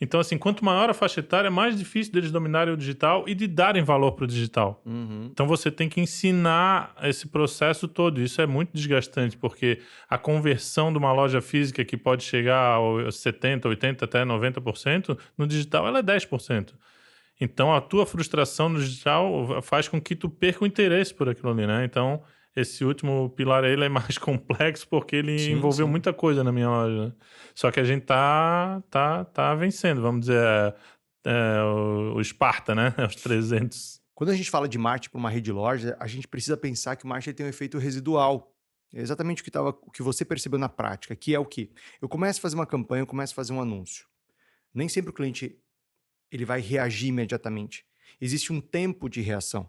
Então, assim, quanto maior a faixa etária, mais difícil deles dominarem o digital e de darem valor para o digital. Então, você tem que ensinar esse processo todo. Isso é muito desgastante, porque a conversão de uma loja física que pode chegar a 70%, 80%, até 90%, no digital ela é 10%. Então, a tua frustração no digital faz com que tu perca o interesse por aquilo ali, né? Então, esse último pilar aí ele é mais complexo porque ele envolveu muita coisa na minha loja, né? Só que a gente tá vencendo, vamos dizer, o Esparta, né? Os 300. Quando a gente fala de marketing para uma rede de loja, a gente precisa pensar que o marketing tem um efeito residual. É exatamente o que você percebeu na prática, que é o quê? Eu começo a fazer uma campanha, eu começo a fazer um anúncio. Nem sempre o cliente ele vai reagir imediatamente. Existe um tempo de reação.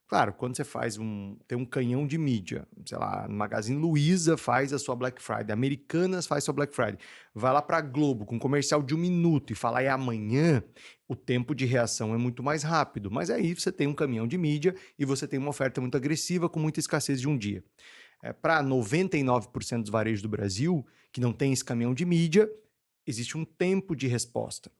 Claro, quando você tem um canhão de mídia, sei lá, Magazine Luiza faz a sua Black Friday, Americanas faz a sua Black Friday, vai lá para a Globo com um comercial de 1 minuto e fala é amanhã, o tempo de reação é muito mais rápido. Mas aí você tem um caminhão de mídia e você tem uma oferta muito agressiva com muita escassez de um dia. Para 99% dos varejos do Brasil, que não tem esse caminhão de mídia, existe um tempo de resposta.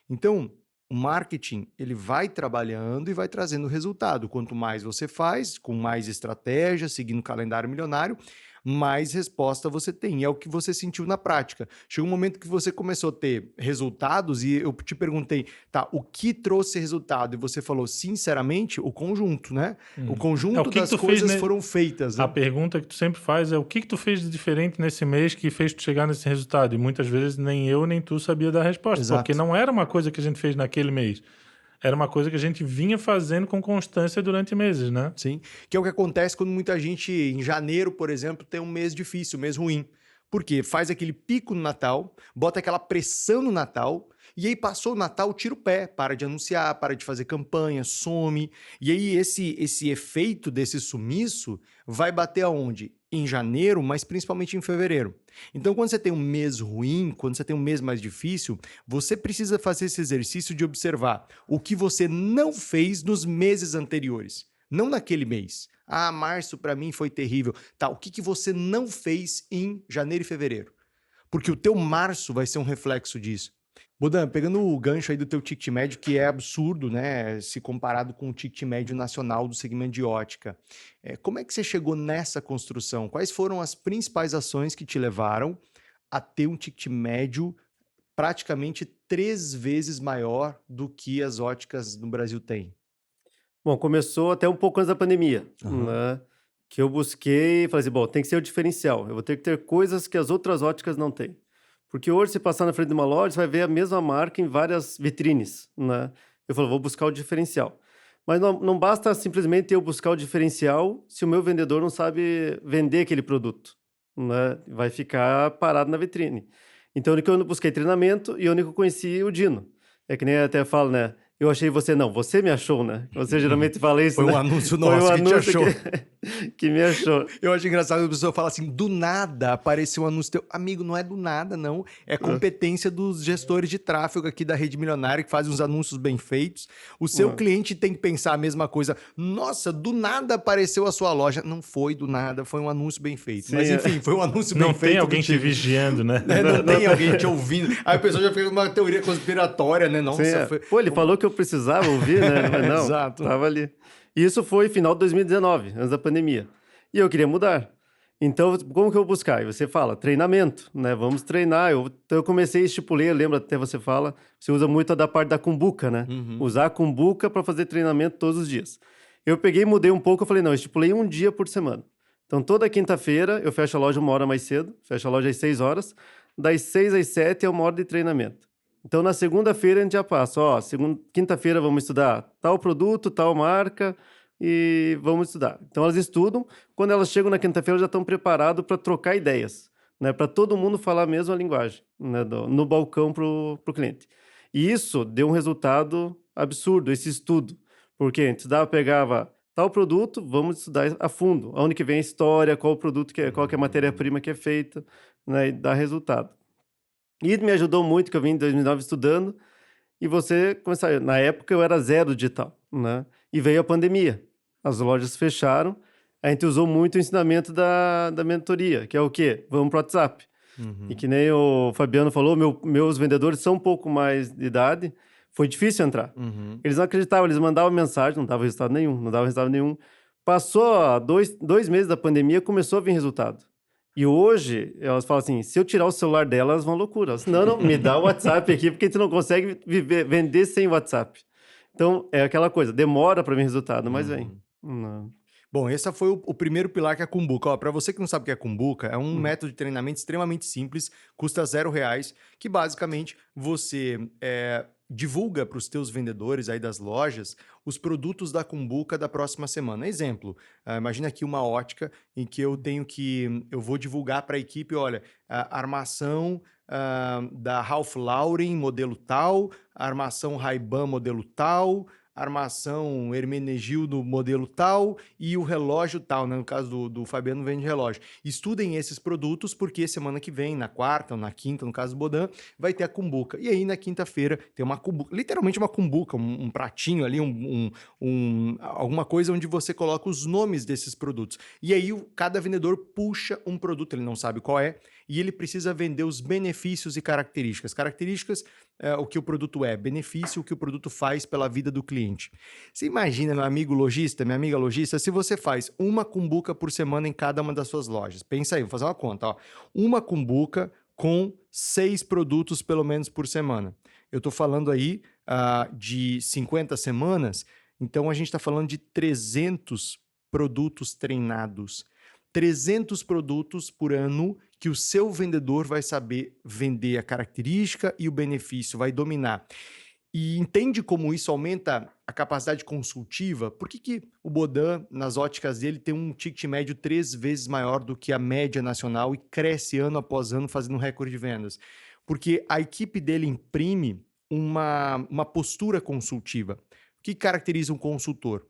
Então, o marketing, ele vai trabalhando e vai trazendo resultado. Quanto mais você faz, com mais estratégia, seguindo o calendário milionário, mais resposta você tem. E é o que você sentiu na prática. Chegou um momento que você começou a ter resultados e eu te perguntei, tá, o que trouxe resultado? E você falou, sinceramente, o conjunto, né? O conjunto das coisas foram feitas. Né? A pergunta que tu sempre faz é o que tu fez de diferente nesse mês que fez tu chegar nesse resultado? E muitas vezes nem eu nem tu sabia da resposta. Exato. Porque não era uma coisa que a gente fez naquele mês. Era uma coisa que a gente vinha fazendo com constância durante meses, né? Sim, que é o que acontece quando muita gente, em janeiro, por exemplo, tem um mês difícil, um mês ruim. Por quê? Faz aquele pico no Natal, bota aquela pressão no Natal, e aí passou o Natal, tira o pé, para de anunciar, para de fazer campanha, some. E aí esse efeito desse sumiço vai bater aonde? Em janeiro, mas principalmente em fevereiro. Então, quando você tem um mês ruim, quando você tem um mês mais difícil, você precisa fazer esse exercício de observar o que você não fez nos meses anteriores, não naquele mês. Ah, março para mim foi terrível. Tá, o que você não fez em janeiro e fevereiro? Porque o teu março vai ser um reflexo disso. Bodan, pegando o gancho aí do teu ticket médio, que é absurdo, né, se comparado com o ticket médio nacional do segmento de ótica. Como é que você chegou nessa construção? Quais foram as principais ações que te levaram a ter um ticket médio praticamente 3 vezes maior do que as óticas no Brasil têm? Bom, começou até um pouco antes da pandemia, né? Que eu busquei e falei assim, bom, tem que ser o diferencial. Eu vou ter que ter coisas que as outras óticas não têm. Porque hoje, se passar na frente de uma loja, você vai ver a mesma marca em várias vitrines, né? Eu falo, vou buscar o diferencial. Mas não basta simplesmente eu buscar o diferencial se o meu vendedor não sabe vender aquele produto, né? Vai ficar parado na vitrine. Então, o único que eu busquei treinamento e o único que eu conheci o Dino. É que nem eu até falo, né? Eu achei você, não, você me achou, né? Você geralmente fala isso, Foi né? um anúncio nosso que te achou. Que me achou. Eu acho engraçado que a pessoa fala assim, do nada apareceu um anúncio teu. Amigo, não é do nada, não. É competência dos gestores de tráfego aqui da Rede Milionária, que fazem uns anúncios bem feitos. O seu cliente tem que pensar a mesma coisa. Nossa, do nada apareceu a sua loja. Não foi do nada, foi um anúncio bem feito. Sim, mas enfim, foi um anúncio bem feito. Não tem alguém te vigiando, né? Não tem alguém te ouvindo. Aí a pessoa já fez uma teoria conspiratória, né? Nossa, foi... Pô, ele falou que eu precisava ouvir, né? Mas não, exato. Tava ali. Isso foi final de 2019, antes da pandemia. E eu queria mudar. Então, como que eu vou buscar? E você fala, treinamento, né? Vamos treinar. Então, eu comecei a estipular, lembra até você fala, você usa muito da parte da cumbuca, né? Usar a cumbuca para fazer treinamento todos os dias. Eu peguei e mudei um pouco, eu falei, não, eu estipulei um dia por semana. Então, toda quinta-feira, eu fecho a loja 1 hora mais cedo, fecho a loja às 6 horas, das 6 às 7 é 1 hora de treinamento. Então, na segunda-feira, a gente já passa, quinta-feira vamos estudar tal produto, tal marca, e vamos estudar. Então, elas estudam. Quando elas chegam na quinta-feira, já estão preparadas para trocar ideias, né? Para todo mundo falar a mesma linguagem, né? No balcão para o cliente. E isso deu um resultado absurdo, esse estudo. Porque a gente pegava tal produto, vamos estudar a fundo. Onde que vem a história, qual o produto, qual que é a matéria-prima que é feita, né? E dá resultado. E me ajudou muito, que eu vim em 2009 estudando, e você começar. Na época, eu era zero digital, né? E veio a pandemia. As lojas fecharam, a gente usou muito o ensinamento da mentoria, que é o quê? Vamos para o WhatsApp. E que nem o Fabiano falou, meus vendedores são um pouco mais de idade, foi difícil entrar. Eles não acreditavam, eles mandavam mensagem, não dava resultado nenhum. Passou 2 meses da pandemia, começou a vir resultado. E hoje, elas falam assim, se eu tirar o celular delas, elas vão à loucura. Elas, não, me dá o WhatsApp aqui, porque a gente não consegue vender sem WhatsApp. Então, é aquela coisa, demora para vir resultado, mas vem. Não. Bom, esse foi o primeiro pilar, que é a Kumbuka. Para você que não sabe o que é Kumbuka, é um método de treinamento extremamente simples, custa R$0, que basicamente você divulga para os teus vendedores aí das lojas os produtos da Kumbuka da próxima semana. Exemplo, imagina aqui uma ótica em que eu vou divulgar para a equipe, olha, a armação da Ralph Lauren modelo tal, a armação Ray-Ban modelo tal, armação Hermenegildo modelo tal e o relógio tal, né? No caso do Fabiano vende relógio. Estudem esses produtos, porque semana que vem, na quarta ou na quinta, no caso do Bodan, vai ter a Kumbuka. E aí na quinta-feira tem uma Kumbuka, literalmente uma Kumbuka, um pratinho ali, alguma coisa onde você coloca os nomes desses produtos. E aí cada vendedor puxa um produto, ele não sabe qual é, e ele precisa vender os benefícios e características. Características o que o produto é, benefício, o que o produto faz pela vida do cliente. Você imagina, meu amigo lojista, minha amiga lojista, se você faz uma Kumbuka por semana em cada uma das suas lojas. Pensa aí, vou fazer uma conta. Ó. Uma Kumbuka com 6 produtos pelo menos por semana. Eu estou falando aí de 50 semanas, então a gente está falando de 300 produtos treinados. 300 produtos por ano que o seu vendedor vai saber vender a característica e o benefício, vai dominar. E entende como isso aumenta a capacidade consultiva? Por que o Bodan, nas óticas dele, tem um ticket médio 3 vezes maior do que a média nacional e cresce ano após ano fazendo um recorde de vendas? Porque a equipe dele imprime uma postura consultiva. O que caracteriza um consultor?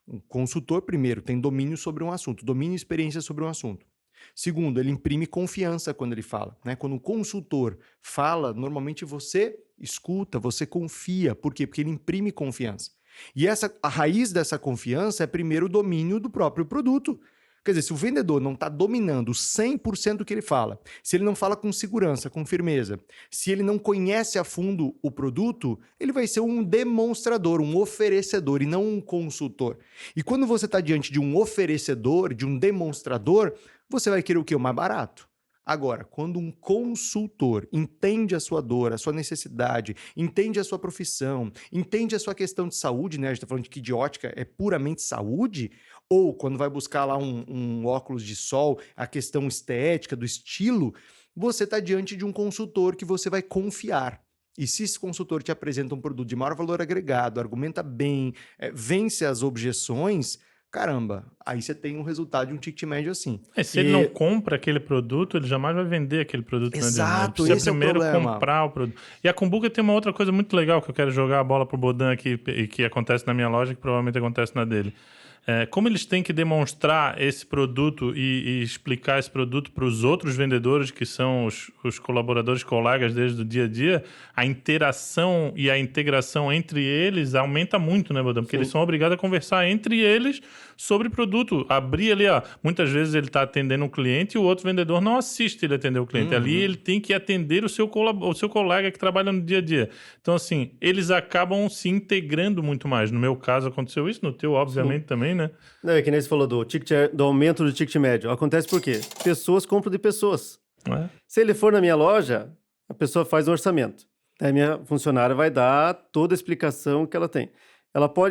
Um consultor, primeiro, tem domínio sobre um assunto, domínio e experiência sobre um assunto. Segundo, ele imprime confiança quando ele fala, né? Quando um consultor fala, normalmente você escuta, você confia. Por quê? Porque ele imprime confiança. E a raiz dessa confiança é primeiro o domínio do próprio produto. Quer dizer, se o vendedor não está dominando 100% do que ele fala, se ele não fala com segurança, com firmeza, se ele não conhece a fundo o produto, ele vai ser um demonstrador, um oferecedor e não um consultor. E quando você está diante de um oferecedor, de um demonstrador, você vai querer o quê? O mais barato. Agora, quando um consultor entende a sua dor, a sua necessidade, entende a sua profissão, entende a sua questão de saúde, né? A gente está falando de que de ótica é puramente saúde, ou quando vai buscar lá um óculos de sol, a questão estética, do estilo, você está diante de um consultor que você vai confiar. E se esse consultor te apresenta um produto de maior valor agregado, argumenta bem, vence as objeções, caramba, aí você tem um resultado de um ticket médio assim. Se ele não compra aquele produto, ele jamais vai vender aquele produto. Exato, ele esse precisa primeiro é o problema. comprar o produto. E a Kumbuka tem uma outra coisa muito legal que eu quero jogar a bola pro Bodan aqui, e que acontece na minha loja e que provavelmente acontece na dele. Como eles têm que demonstrar esse produto e explicar esse produto para os outros vendedores, que são os colaboradores, colegas desde o dia a dia, a interação e a integração entre eles aumenta muito, né, Bodan? Porque eles são obrigados a conversar entre eles sobre produto. Abrir ali, muitas vezes ele está atendendo um cliente e o outro vendedor não assiste ele atender o cliente. Ali ele tem que atender o seu colega que trabalha no dia a dia. Então, assim, eles acabam se integrando muito mais. No meu caso aconteceu isso, no teu, obviamente, também, né? Não, é que nem você falou do aumento do ticket médio. Acontece por quê? Pessoas compram de pessoas. Se ele for na minha loja, a pessoa faz o orçamento. Aí a minha funcionária vai dar toda a explicação que ela tem.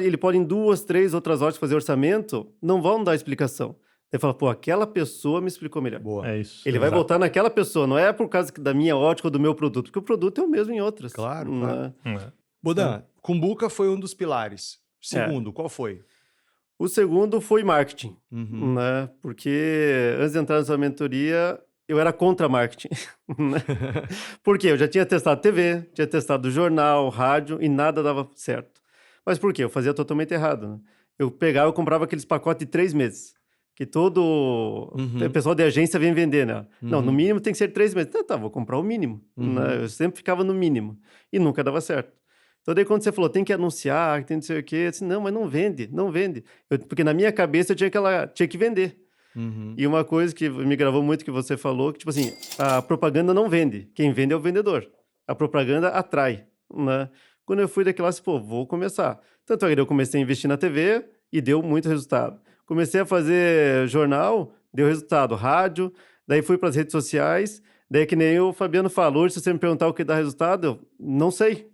Ele pode em 2, 3 outras lojas fazer orçamento, não vão dar explicação. Ele fala, aquela pessoa me explicou melhor. Boa. É isso. Ele vai voltar naquela pessoa, não é por causa da minha ótica ou do meu produto, porque o produto é o mesmo em outras. Claro. Bodan, Kumbuka foi um dos pilares. Segundo, qual foi? O segundo foi marketing, né? Porque antes de entrar nessa mentoria, eu era contra marketing. Por quê? Eu já tinha testado TV, tinha testado jornal, rádio e nada dava certo. Mas por quê? Eu fazia totalmente errado, né? Eu comprava aqueles pacotes de 3 meses, que todo o pessoal de agência vem vender, né? Não, no mínimo tem que ser 3 meses. Tá, vou comprar o mínimo. Né? Eu sempre ficava no mínimo e nunca dava certo. Então, daí quando você falou, tem que anunciar, tem não sei o quê, assim, não, mas não vende. Porque na minha cabeça eu tinha que vender. E uma coisa que me gravou muito que você falou, que tipo assim, a propaganda não vende. Quem vende é o vendedor. A propaganda atrai, né? Quando eu fui daquela, assim, pô, vou começar. Tanto é que eu comecei a investir na TV e deu muito resultado. Comecei a fazer jornal, deu resultado. Rádio, daí fui para as redes sociais. Daí que nem o Fabiano falou, hoje se você me perguntar o que dá resultado, eu não sei.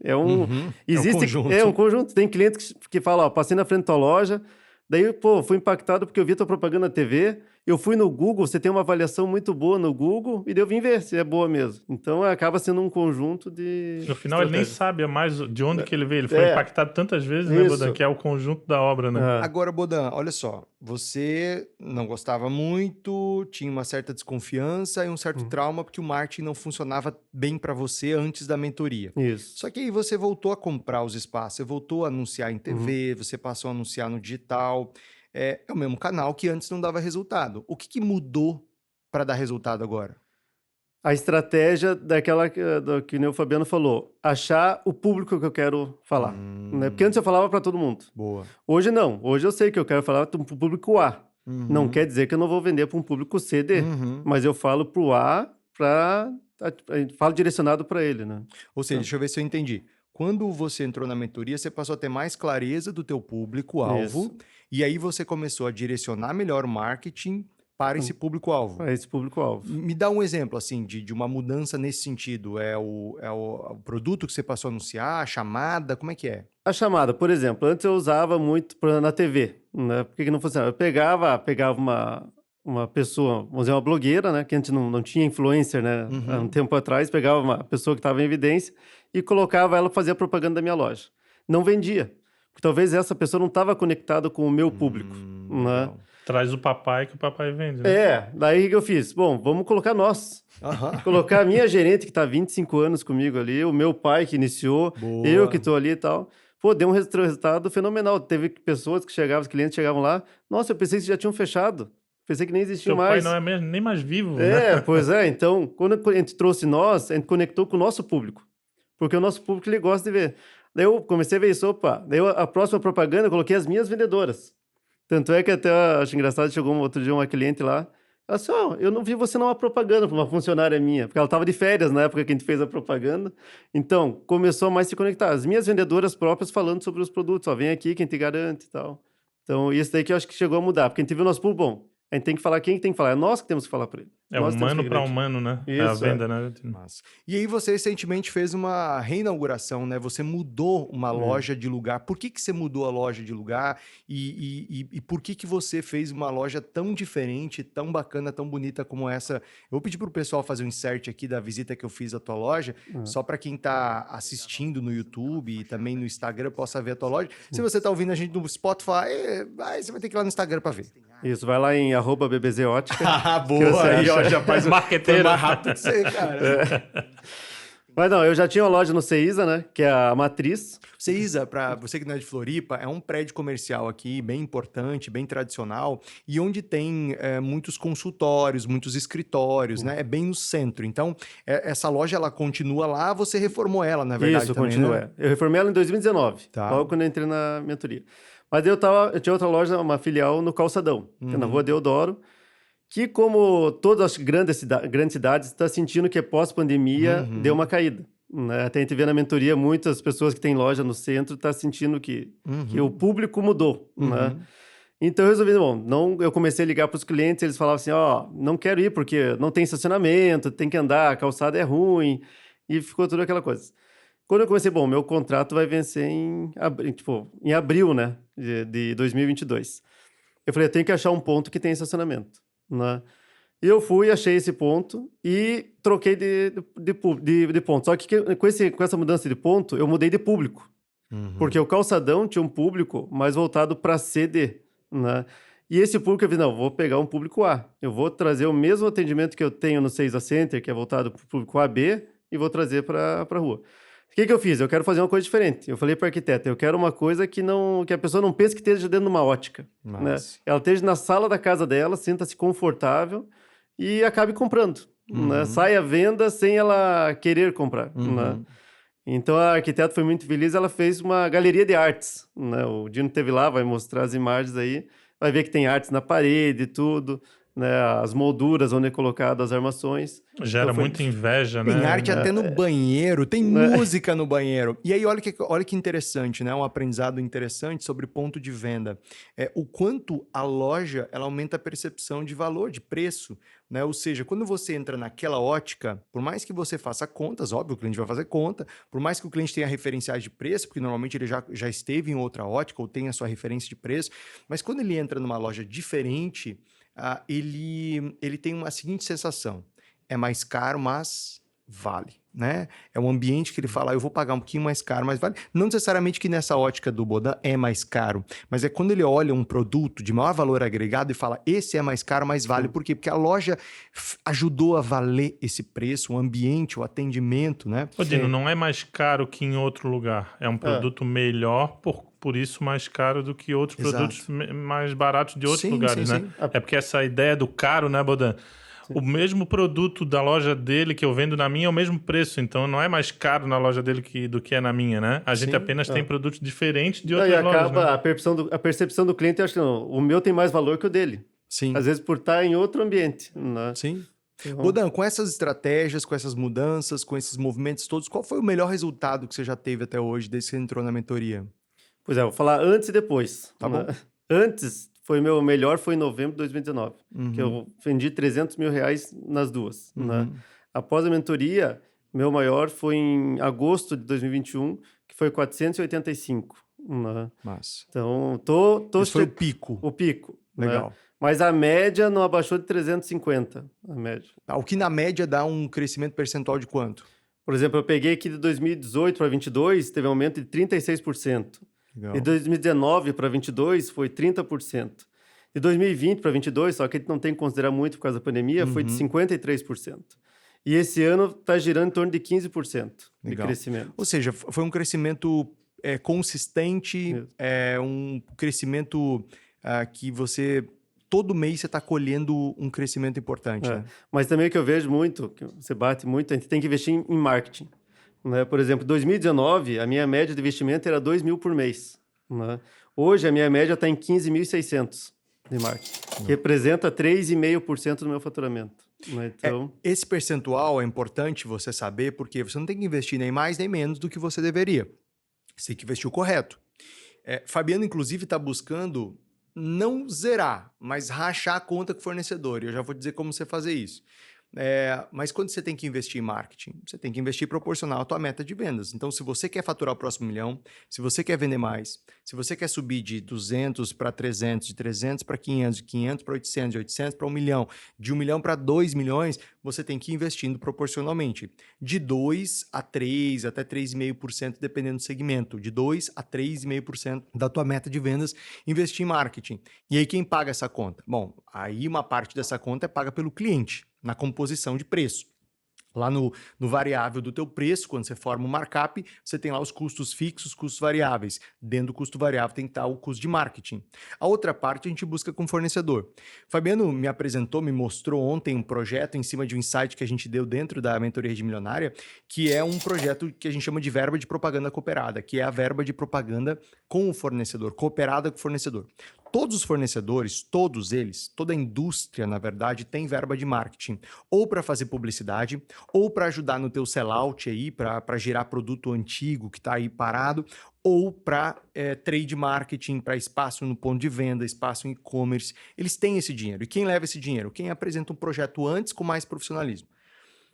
Existe, É um conjunto. É um conjunto. Tem cliente que fala, ó, passei na frente da tua loja, daí, pô, fui impactado porque eu vi tua propaganda na TV, eu fui no Google, você tem uma avaliação muito boa no Google, e daí eu vim ver se é boa mesmo. Então, acaba sendo um conjunto de No final, ele nem estratégias. sabe mais de onde que ele veio. Ele foi impactado tantas vezes, né, Isso. Bodan? Que é o conjunto da obra, né? Agora, Bodan, olha só. Você não gostava muito, tinha uma certa desconfiança e um certo trauma porque o marketing não funcionava bem para você antes da mentoria. Isso. Só que aí você voltou a comprar os espaços, você voltou a anunciar em TV, você passou a anunciar no digital. É o mesmo canal que antes não dava resultado. O que mudou para dar resultado agora? A estratégia daquela que nem o Fabiano falou, achar o público que eu quero falar. Né? Porque antes eu falava para todo mundo. Boa. Hoje não. Hoje eu sei que eu quero falar para o público A. Não quer dizer que eu não vou vender para um público C, D. Mas eu falo para o A, falo direcionado para ele, né? Ou seja, deixa eu ver se eu entendi. Quando você entrou na mentoria, você passou a ter mais clareza do teu público-alvo, Isso. e aí você começou a direcionar melhor o marketing para esse público-alvo. Para esse público-alvo. Me dá um exemplo, assim, de uma mudança nesse sentido. É o produto que você passou a anunciar, a chamada, como é que é? A chamada, por exemplo, antes eu usava muito na TV, né? Por que não funcionava? Eu pegava uma pessoa, vamos dizer, uma blogueira, né? Que antes não tinha influencer, né? Há um tempo atrás, pegava uma pessoa que estava em evidência e colocava ela para fazer a propaganda da minha loja. Não vendia, porque talvez essa pessoa não estava conectada com o meu público, né? Legal. Traz o papai que o papai vende, né? Daí que eu fiz? Bom, vamos colocar nós. Colocar a minha gerente que está há 25 anos comigo ali, o meu pai que iniciou, Boa. eu que estou ali e tal. Pô, deu um resultado fenomenal. Teve pessoas que chegavam, os clientes chegavam lá, nossa, eu pensei que já tinham fechado. Pensei que nem existia Seu mais. pai não é mesmo, nem mais vivo, né? Pois é. Então, quando a gente trouxe nós, a gente conectou com o nosso público. Porque o nosso público, ele gosta de ver. Daí eu comecei a ver isso, opa. Daí a próxima propaganda, eu coloquei as minhas vendedoras. Tanto é que até, acho engraçado, chegou outro dia uma cliente lá, ela disse, eu não vi você numa propaganda para uma funcionária minha, porque ela estava de férias na época que a gente fez a propaganda. Então, começou a mais se conectar. As minhas vendedoras próprias falando sobre os produtos, vem aqui, quem te garante e tal. Então, isso daí que eu acho que chegou a mudar, porque a gente viu o nosso público, bom, a gente tem que falar quem tem que falar, é nós que temos que falar para ele. É Nós temos humano que para garantir. humano, né? É a Isso, venda, né? Massa. E aí você recentemente fez uma reinauguração, né? Você mudou uma loja de lugar. Por que você mudou a loja de lugar? E por que você fez uma loja tão diferente, tão bacana, tão bonita como essa? Eu vou pedir pro pessoal fazer um insert aqui da visita que eu fiz à tua loja, só para quem tá assistindo no YouTube e também no Instagram possa ver a tua loja. Se você tá ouvindo a gente no Spotify, aí você vai ter que ir lá no Instagram para ver. Isso, vai lá em @bbzótica. Boa, aí ó, já faz Marqueteiro. mais rápido que você, cara. Mas não, eu já tinha uma loja no Ceisa, né? Que é a matriz. Ceisa, para você que não é de Floripa, é um prédio comercial aqui bem importante, bem tradicional, e onde tem muitos consultórios, muitos escritórios, né? É bem no centro. Então, essa loja, ela continua lá, você reformou ela, na verdade, Isso, também, continua. né? Eu reformei ela em 2019, Tá. logo quando eu entrei na mentoria. Mas eu tinha outra loja, uma filial no Calçadão, que é na Rua Deodoro, que como todas as grandes cidades, está sentindo que pós-pandemia deu uma caída. Né? Até a gente vê na mentoria, muitas pessoas que têm loja no centro estão sentindo que o público mudou. Né? Então eu resolvi, eu comecei a ligar para os clientes, eles falavam assim, não quero ir porque não tem estacionamento, tem que andar, a calçada é ruim, e ficou tudo aquela coisa. Quando eu comecei, meu contrato vai vencer em abril, né, de 2022. Eu falei, eu tenho que achar um ponto que tem estacionamento, né? E eu fui, achei esse ponto e troquei de ponto. Só que com essa mudança de ponto, eu mudei de público. Porque o Calçadão tinha um público mais voltado para CD, né? E esse público, eu falei, vou pegar um público A. Eu vou trazer o mesmo atendimento que eu tenho no Ceisa Center, que é voltado para o público AB, e vou trazer para a rua. O que eu fiz? Eu quero fazer uma coisa diferente. Eu falei para a arquiteta, eu quero uma coisa que a pessoa não pense que esteja dentro de uma ótica. Né? Ela esteja na sala da casa dela, sinta-se confortável e acabe comprando. Né? Sai à venda sem ela querer comprar. Né? Então a arquiteta foi muito feliz, ela fez uma galeria de artes. Né? O Dino esteve lá, vai mostrar as imagens aí, vai ver que tem artes na parede e tudo. né, as molduras onde é colocado as armações. Gera Então, muita inveja, né? Tem arte até no banheiro, tem música no banheiro. E aí, olha que interessante, né? Um aprendizado interessante sobre ponto de venda. O quanto a loja ela aumenta a percepção de valor, de preço. Né? Ou seja, quando você entra naquela ótica, por mais que você faça contas, óbvio, o cliente vai fazer conta, por mais que o cliente tenha referenciais de preço, porque normalmente ele já esteve em outra ótica ou tem a sua referência de preço, mas quando ele entra numa loja diferente, ele tem uma seguinte sensação. É mais caro, mas vale, né? É um ambiente que ele fala, eu vou pagar um pouquinho mais caro, mas vale. Não necessariamente que nessa ótica do Bodan é mais caro, mas é quando ele olha um produto de maior valor agregado e fala, esse é mais caro, mas vale. Por quê? Porque a loja ajudou a valer esse preço, o ambiente, o atendimento, né? Ô, Dino, não é mais caro que em outro lugar. É um produto melhor, por isso mais caro do que outros produtos mais baratos de outros lugares, né? Sim. É porque essa ideia do caro, né, Bodan? O mesmo produto da loja dele que eu vendo na minha é o mesmo preço, então não é mais caro na loja dele do que é na minha, né? A gente apenas tem produtos diferentes de outras lojas. E acaba, né? a percepção do cliente, eu acho que não, o meu tem mais valor que o dele. Sim. Às vezes por estar em outro ambiente. Né? Sim. Bodan, com essas estratégias, com essas mudanças, com esses movimentos todos, qual foi o melhor resultado que você já teve até hoje, desde que você entrou na mentoria? Pois é, vou falar antes e depois. Tá bom. Antes... Meu melhor foi em novembro de 2019, que eu vendi 300 mil reais nas duas. Né? Após a mentoria, meu maior foi em agosto de 2021, que foi 485. Né? Massa. Então, Esse foi o pico. O pico. Legal. Né? Mas a média não abaixou de 350. A média. O que na média dá um crescimento percentual de quanto? Por exemplo, eu peguei aqui de 2018 para 2022, teve um aumento de 36%. Legal. De 2019 para 2022 foi 30%. De 2020 para 2022, só que a gente não tem que considerar muito por causa da pandemia, foi de 53%. E esse ano está girando em torno de 15% de crescimento. Ou seja, foi um crescimento consistente, um crescimento que você... Todo mês você está colhendo um crescimento importante. Né? Mas também o que eu vejo muito, que você bate muito, a gente tem que investir em marketing. Né? Por exemplo, em 2019, a minha média de investimento era 2 mil por mês. Né? Hoje, a minha média está em 15.600 de marketing, que representa 3,5% do meu faturamento. Né? Então... esse percentual é importante você saber, porque você não tem que investir nem mais nem menos do que você deveria. Você tem que investir o correto. Fabiano, inclusive, está buscando não zerar, mas rachar a conta com o fornecedor. E eu já vou dizer como você fazer isso. Mas quando você tem que investir em marketing, você tem que investir proporcional à tua meta de vendas. Então, se você quer faturar o próximo milhão, se você quer vender mais, se você quer subir de 200 para 300, de 300 para 500, de 500 para 800, de 800 para 1 milhão, de 1 milhão para 2 milhões, você tem que ir investindo proporcionalmente. De 2 a 3, até 3,5%, dependendo do segmento. De 2 a 3,5% da tua meta de vendas, investir em marketing. E aí, quem paga essa conta? Bom, aí uma parte dessa conta é paga pelo cliente, na composição de preço. Lá no variável do teu preço, quando você forma um markup, você tem lá os custos fixos, custos variáveis. Dentro do custo variável tem que estar o custo de marketing. A outra parte a gente busca com o fornecedor. Fabiano me apresentou, me mostrou ontem um projeto em cima de um insight que a gente deu dentro da Mentoria Rede Milionária, que é um projeto que a gente chama de verba de propaganda cooperada, que é a verba de propaganda com o fornecedor, cooperada com o fornecedor. Todos os fornecedores, todos eles, toda a indústria, na verdade, tem verba de marketing, ou para fazer publicidade, ou para ajudar no teu sellout aí, para gerar produto antigo que está aí parado, ou para trade marketing, para espaço no ponto de venda, espaço em e-commerce. Eles têm esse dinheiro. E quem leva esse dinheiro? Quem apresenta um projeto antes com mais profissionalismo.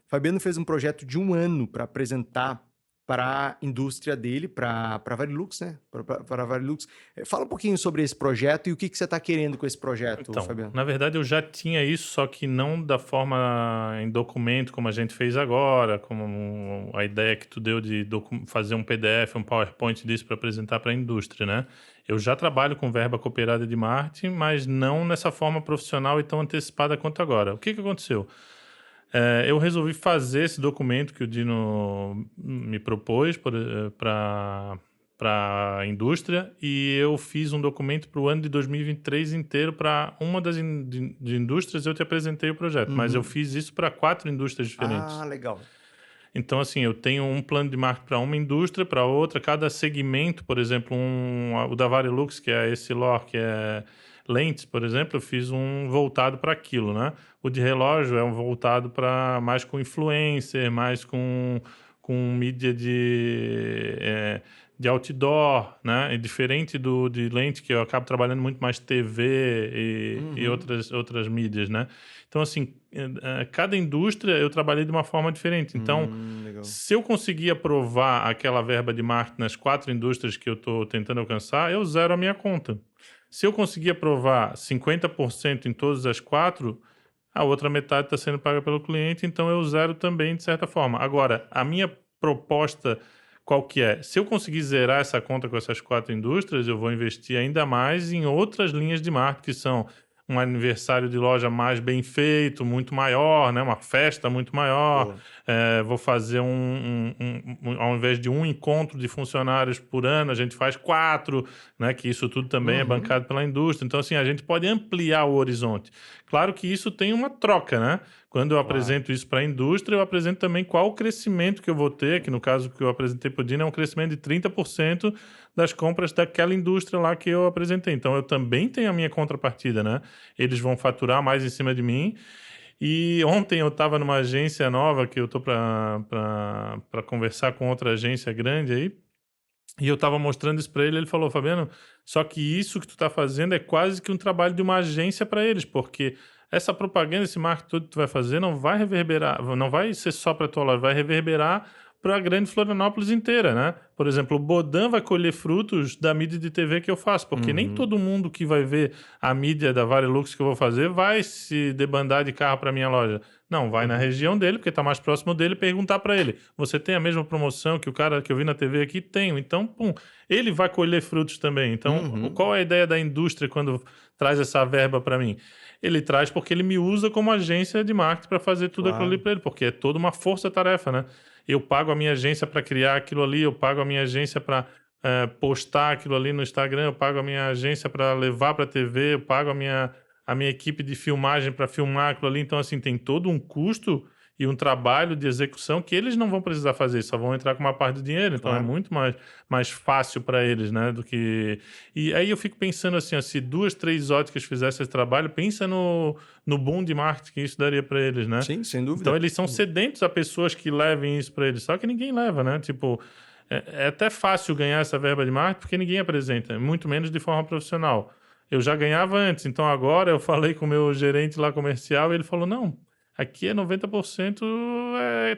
Fabiano fez um projeto de 1 ano para apresentar para a indústria dele, para a Varilux, né? Para a Varilux. Fala um pouquinho sobre esse projeto e o que você está querendo com esse projeto, então, Fabiano. Na verdade, eu já tinha isso, só que não da forma em documento, como a gente fez agora, como a ideia que tu deu de fazer um PDF, um PowerPoint disso para apresentar para a indústria, né? Eu já trabalho com verba cooperada de marketing, mas não nessa forma profissional e tão antecipada quanto agora. O que aconteceu? Eu resolvi fazer esse documento que o Dino me propôs para a indústria e eu fiz um documento para o ano de 2023 inteiro para uma das de indústrias. Eu te apresentei o projeto, mas eu fiz isso para 4 indústrias diferentes. Ah, legal. Então, assim, eu tenho um plano de marketing para uma indústria, para outra, cada segmento, por exemplo, o da Varilux, que é esse LOR, que é lentes, por exemplo, eu fiz um voltado para aquilo, né? O de relógio é um voltado para mais com influencer, mais com mídia de outdoor, né? É diferente de lente, que eu acabo trabalhando muito mais TV e outras mídias, né? Então, assim, cada indústria eu trabalhei de uma forma diferente. Então, legal. se eu conseguir aprovar aquela verba de marketing nas 4 indústrias que eu estou tentando alcançar, eu zero a minha conta. Se eu conseguir aprovar 50% em todas as 4, a outra metade está sendo paga pelo cliente, então eu zero também, de certa forma. Agora, a minha proposta, qual que é? Se eu conseguir zerar essa conta com essas 4 indústrias, eu vou investir ainda mais em outras linhas de marketing, que são um aniversário de loja mais bem feito, muito maior, né? Uma festa muito maior. Vou fazer ao invés de um encontro de funcionários por ano, a gente faz 4, né? Que isso tudo também é bancado pela indústria. Então, assim, a gente pode ampliar o horizonte. Claro que isso tem uma troca, né? Quando eu apresento isso para a indústria, eu apresento também qual o crescimento que eu vou ter, que no caso que eu apresentei para o Dino é um crescimento de 30% das compras daquela indústria lá que eu apresentei. Então, eu também tenho a minha contrapartida, né? Eles vão faturar mais em cima de mim. E ontem eu estava numa agência nova que eu estou para conversar com outra agência grande aí, e eu estava mostrando isso para ele, ele falou, Fabiano, só que isso que tu está fazendo é quase que um trabalho de uma agência para eles, porque essa propaganda, esse marketing todo que tu vai fazer não vai reverberar, não vai ser só para tua loja, vai reverberar para a grande Florianópolis inteira, né? Por exemplo, o Bodan vai colher frutos da mídia de TV que eu faço, porque nem todo mundo que vai ver a mídia da Varilux que eu vou fazer vai se debandar de carro para minha loja. Não, vai na região dele, porque está mais próximo dele, perguntar para ele, você tem a mesma promoção que o cara que eu vi na TV aqui? Tenho. Então, pum, ele vai colher frutos também. Então, qual é a ideia da indústria quando traz essa verba para mim? Ele traz porque ele me usa como agência de marketing para fazer tudo aquilo ali para ele, porque é toda uma força-tarefa, né? Eu pago a minha agência para criar aquilo ali, eu pago a minha agência para postar aquilo ali no Instagram, eu pago a minha agência para levar para a TV, eu pago a minha equipe de filmagem para filmar aquilo ali. Então, assim, tem todo um custo e um trabalho de execução que eles não vão precisar fazer, só vão entrar com uma parte do dinheiro. Então, é muito mais fácil para eles, né? Do que... E aí eu fico pensando assim, ó, se 2, 3 óticas fizessem esse trabalho, pensa no boom de marketing que isso daria para eles, né? Sim, sem dúvida. Então, eles são sedentos a pessoas que levem isso para eles, só que ninguém leva, né? Tipo, é até fácil ganhar essa verba de marketing porque ninguém apresenta, muito menos de forma profissional. Eu já ganhava antes, então agora eu falei com o meu gerente lá comercial e ele falou, não, aqui é 90%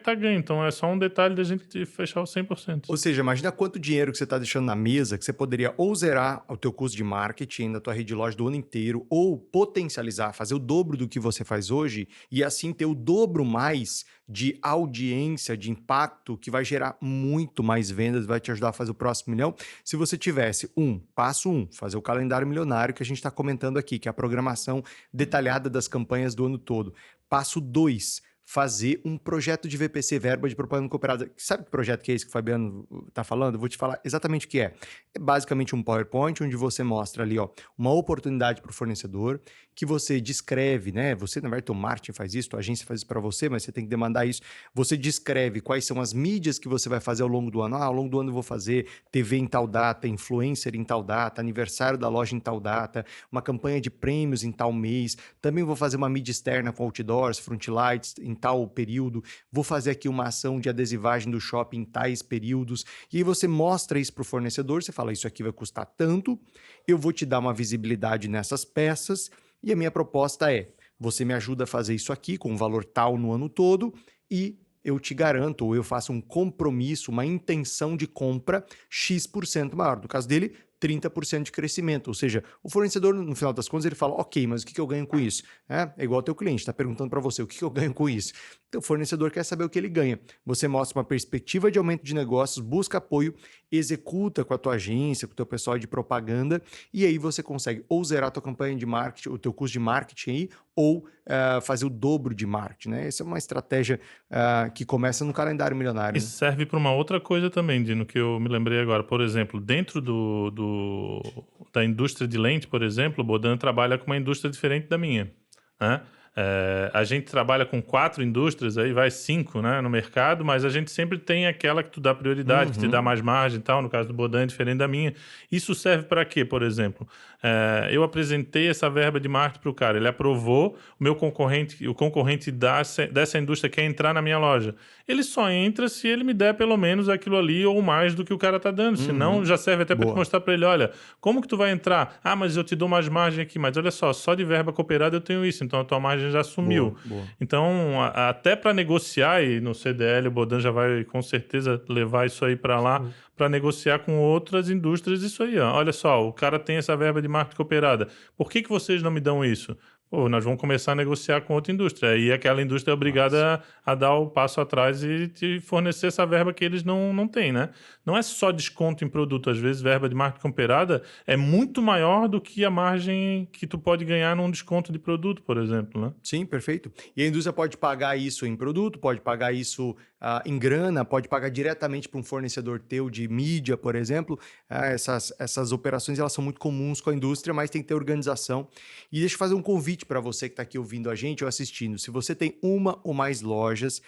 tá ganho, então é só um detalhe da gente fechar o 100%. Ou seja, imagina quanto dinheiro que você está deixando na mesa, que você poderia ou zerar o teu custo de marketing na tua rede de loja do ano inteiro, ou potencializar, fazer o dobro do que você faz hoje e assim ter o dobro mais de audiência, de impacto, que vai gerar muito mais vendas, vai te ajudar a fazer o próximo milhão. Se você tivesse passo 1, fazer o calendário milionário que a gente está comentando aqui, que é a programação detalhada das campanhas do ano todo. Passo 2, fazer um projeto de VPC, verba de propaganda cooperada. Sabe que projeto que é esse que o Fabiano está falando? Eu vou te falar exatamente o que é. É basicamente um PowerPoint onde você mostra ali, ó, uma oportunidade para o fornecedor, que você descreve, né? Você, na verdade, o marketing faz isso, a agência faz isso para você, mas você tem que demandar isso. Você descreve quais são as mídias que você vai fazer ao longo do ano. Ao longo do ano eu vou fazer TV em tal data, influencer em tal data, aniversário da loja em tal data, uma campanha de prêmios em tal mês. Também vou fazer uma mídia externa com outdoors, frontlights em tal período. Vou fazer aqui uma ação de adesivagem do shopping em tais períodos. E aí você mostra isso para o fornecedor, você fala, isso aqui vai custar tanto, eu vou te dar uma visibilidade nessas peças. E a minha proposta é, você me ajuda a fazer isso aqui com um valor tal no ano todo e eu te garanto, ou eu faço um compromisso, uma intenção de compra X% maior. No caso dele, 30% de crescimento. Ou seja, o fornecedor, no final das contas, ele fala, ok, mas o que eu ganho com isso? É igual ao teu cliente, está perguntando para você, o que eu ganho com isso? Então, o fornecedor quer saber o que ele ganha. Você mostra uma perspectiva de aumento de negócios, busca apoio, executa com a tua agência, com o teu pessoal de propaganda, e aí você consegue ou zerar a tua campanha de marketing, o teu custo de marketing aí, ou fazer o dobro de marketing, né? Essa é uma estratégia que começa no calendário milionário. E serve para uma outra coisa também, Dino, que eu me lembrei agora. Por exemplo, dentro da indústria de lente, por exemplo, o Bodan trabalha com uma indústria diferente da minha, né? A gente trabalha com 4 indústrias, aí vai 5, né, no mercado, mas a gente sempre tem aquela que tu dá prioridade, que te dá mais margem e tal. No caso do Bodan é diferente da minha. Isso serve para quê, por exemplo? Eu apresentei essa verba de marketing para o cara, ele aprovou, o concorrente dessa indústria quer entrar na minha loja. Ele só entra se ele me der pelo menos aquilo ali ou mais do que o cara tá dando. Senão, já serve até para te mostrar para ele, olha, como que tu vai entrar? Ah, mas eu te dou mais margem aqui. Mas olha só de verba cooperada eu tenho isso, então a tua margem já sumiu. Boa. Então, até para negociar, e no CDL o Bodan já vai com certeza levar isso aí para lá, para negociar com outras indústrias isso aí. Ó. Olha só, o cara tem essa verba de marketing cooperada. Por que vocês não me dão isso? Pô, nós vamos começar a negociar com outra indústria. E aquela indústria é obrigada a dar o passo atrás e te fornecer essa verba que eles não têm, né? Não é só desconto em produto. Às vezes, verba de marketing cooperada é muito maior do que a margem que tu pode ganhar num desconto de produto, por exemplo, né? Sim, perfeito. E a indústria pode pagar isso em produto, pode pagar isso em grana, pode pagar diretamente para um fornecedor teu de mídia, por exemplo. Essas operações elas são muito comuns com a indústria, mas tem que ter organização. E deixa eu fazer um convite para você que está aqui ouvindo a gente ou assistindo. Se você tem uma ou mais lojas,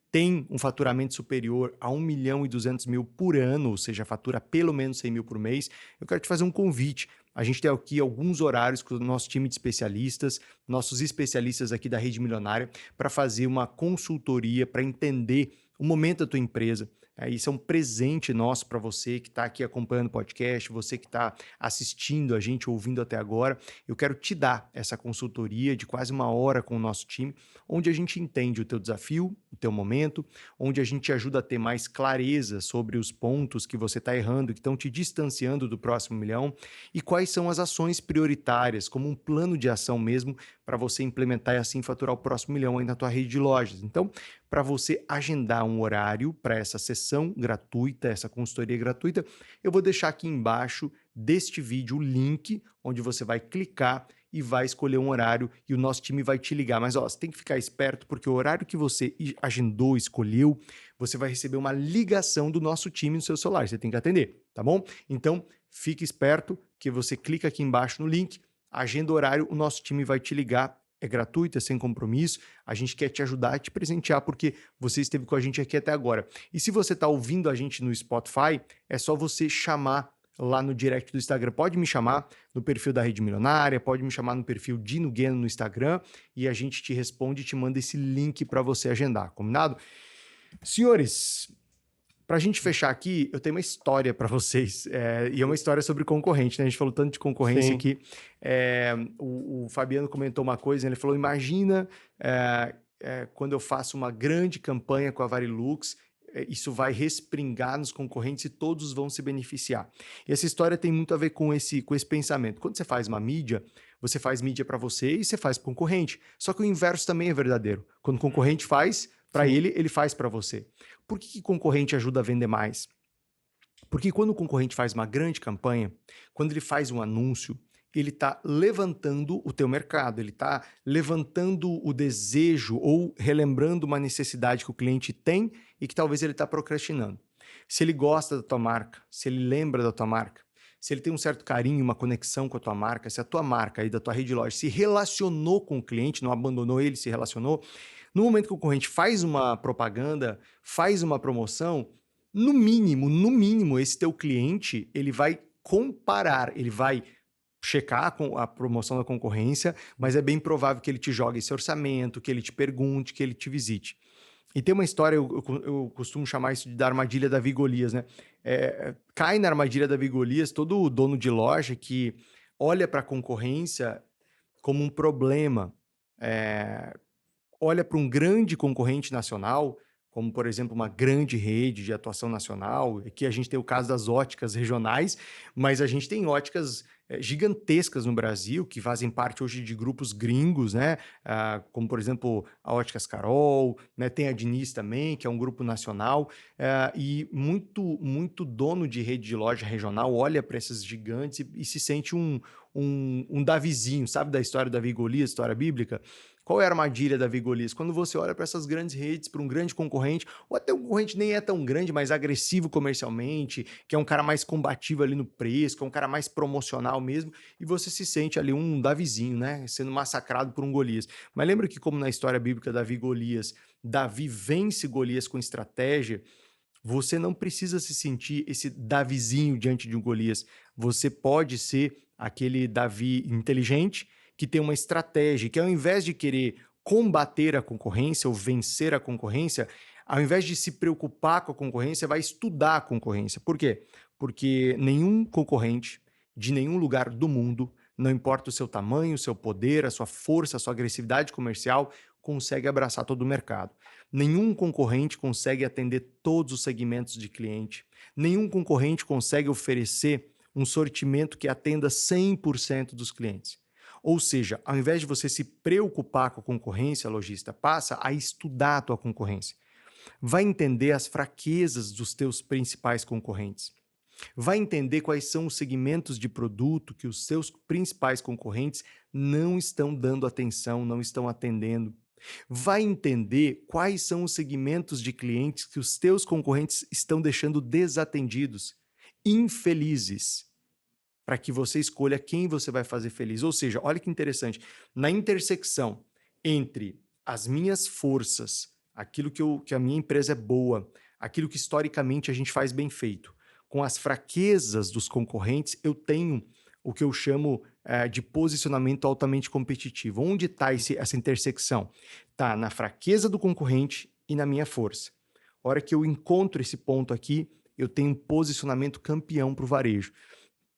tem um faturamento superior a 1.200.000 por ano, ou seja, fatura pelo menos 100 mil por mês, eu quero te fazer um convite. A gente tem aqui alguns horários com o nosso time de especialistas, nossos especialistas aqui da Rede Milionária, para fazer uma consultoria, para entender o momento da tua empresa. Isso é um presente nosso para você que está aqui acompanhando o podcast, você que está assistindo a gente, ouvindo até agora. Eu quero te dar essa consultoria de quase 1 hora com o nosso time, onde a gente entende o teu desafio, o teu momento, onde a gente te ajuda a ter mais clareza sobre os pontos que você está errando, que estão te distanciando do próximo milhão, e quais são as ações prioritárias, como um plano de ação mesmo, para você implementar e assim faturar o próximo milhão aí na tua rede de lojas. Então, para você agendar um horário para essa sessão gratuita, essa consultoria gratuita, eu vou deixar aqui embaixo deste vídeo o link onde você vai clicar e vai escolher um horário e o nosso time vai te ligar. Mas você tem que ficar esperto porque o horário que você agendou, escolheu, você vai receber uma ligação do nosso time no seu celular. Você tem que atender, tá bom? Então, fique esperto que você clica aqui embaixo no link, agenda o horário, o nosso time vai te ligar. É gratuito, é sem compromisso. A gente quer te ajudar a te presentear porque você esteve com a gente aqui até agora. E se você está ouvindo a gente no Spotify, é só você chamar lá no direct do Instagram. Pode me chamar no perfil da Rede Milionária, pode me chamar no perfil Dino Gueno no Instagram e a gente te responde e te manda esse link para você agendar, combinado? Senhores, para a gente fechar aqui, eu tenho uma história para vocês, e é uma história sobre concorrente, né? A gente falou tanto de concorrência Sim. aqui. O Fabiano comentou uma coisa, ele falou, imagina quando eu faço uma grande campanha com a Varilux, isso vai respingar nos concorrentes e todos vão se beneficiar. E essa história tem muito a ver com esse pensamento. Quando você faz uma mídia, você faz mídia para você e você faz para o concorrente. Só que o inverso também é verdadeiro. Quando o concorrente faz para ele, ele faz para você. Por que concorrente ajuda a vender mais? Porque quando o concorrente faz uma grande campanha, quando ele faz um anúncio, ele está levantando o teu mercado, ele está levantando o desejo ou relembrando uma necessidade que o cliente tem e que talvez ele está procrastinando. Se ele gosta da tua marca, se ele lembra da tua marca, se ele tem um certo carinho, uma conexão com a tua marca, se a tua marca aí da tua rede de loja se relacionou com o cliente, não abandonou ele, se relacionou, no momento que o concorrente faz uma propaganda, faz uma promoção, no mínimo, esse teu cliente, ele vai comparar, ele vai checar com a promoção da concorrência, mas é bem provável que ele te jogue esse orçamento, que ele te pergunte, que ele te visite. E tem uma história, eu costumo chamar isso de da armadilha Davi e Golias, né? Cai na armadilha Davi e Golias todo dono de loja que olha para a concorrência como um problema, olha para um grande concorrente nacional, como, por exemplo, uma grande rede de atuação nacional. Aqui a gente tem o caso das óticas regionais, mas a gente tem óticas gigantescas no Brasil, que fazem parte hoje de grupos gringos, né? Como, por exemplo, a Óticas Carol, né? Tem a Diniz também, que é um grupo nacional, e muito dono de rede de loja regional olha para esses gigantes e se sente um Davizinho, sabe da história do Davi e Golias, história bíblica? Qual é a armadilha da Golias? Quando você olha para essas grandes redes, para um grande concorrente, ou até um concorrente nem é tão grande, mas agressivo comercialmente, que é um cara mais combativo ali no preço, que é um cara mais promocional mesmo, e você se sente ali um Davizinho, né? Sendo massacrado por um Golias. Mas lembra que, como na história bíblica Davi e Golias, Davi vence Golias com estratégia. Você não precisa se sentir esse Davizinho diante de um Golias. Você pode ser aquele Davi inteligente que tem uma estratégia, que ao invés de querer combater a concorrência ou vencer a concorrência, ao invés de se preocupar com a concorrência, vai estudar a concorrência. Por quê? Porque nenhum concorrente de nenhum lugar do mundo, não importa o seu tamanho, o seu poder, a sua força, a sua agressividade comercial, consegue abraçar todo o mercado. Nenhum concorrente consegue atender todos os segmentos de cliente. Nenhum concorrente consegue oferecer um sortimento que atenda 100% dos clientes. Ou seja, ao invés de você se preocupar com a concorrência, lojista, passa a estudar a tua concorrência. Vai entender as fraquezas dos teus principais concorrentes. Vai entender quais são os segmentos de produto que os seus principais concorrentes não estão dando atenção, não estão atendendo. Vai entender quais são os segmentos de clientes que os teus concorrentes estão deixando desatendidos, infelizes, para que você escolha quem você vai fazer feliz. Ou seja, olha que interessante, na intersecção entre as minhas forças, aquilo que a minha empresa é boa, aquilo que historicamente a gente faz bem feito, com as fraquezas dos concorrentes, eu tenho o que eu chamo de posicionamento altamente competitivo. Onde está essa intersecção? Está na fraqueza do concorrente e na minha força. A hora que eu encontro esse ponto aqui, eu tenho um posicionamento campeão para o varejo.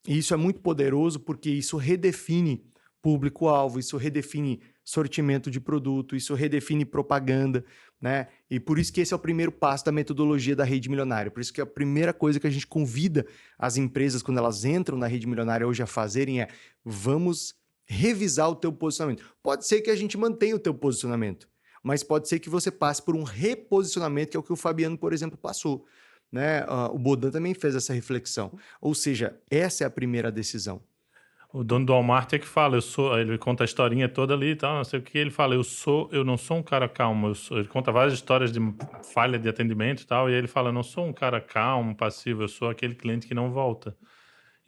E isso é muito poderoso porque isso redefine público-alvo, isso redefine sortimento de produto, isso redefine propaganda, né? E por isso que esse é o primeiro passo da metodologia da Rede Milionária. Por isso que a primeira coisa que a gente convida as empresas, quando elas entram na Rede Milionária hoje a fazerem é: vamos revisar o teu posicionamento. Pode ser que a gente mantenha o teu posicionamento, mas pode ser que você passe por um reposicionamento, que é o que o Fabiano, por exemplo, passou, né? O Bodan também fez essa reflexão. Ou seja, essa é a primeira decisão. O dono do Walmart é que fala, ele conta a historinha toda ali e tal, não sei o que, ele fala, eu não sou um cara calmo, ele conta várias histórias de falha de atendimento e tal, e ele fala, eu não sou um cara calmo, passivo, eu sou aquele cliente que não volta.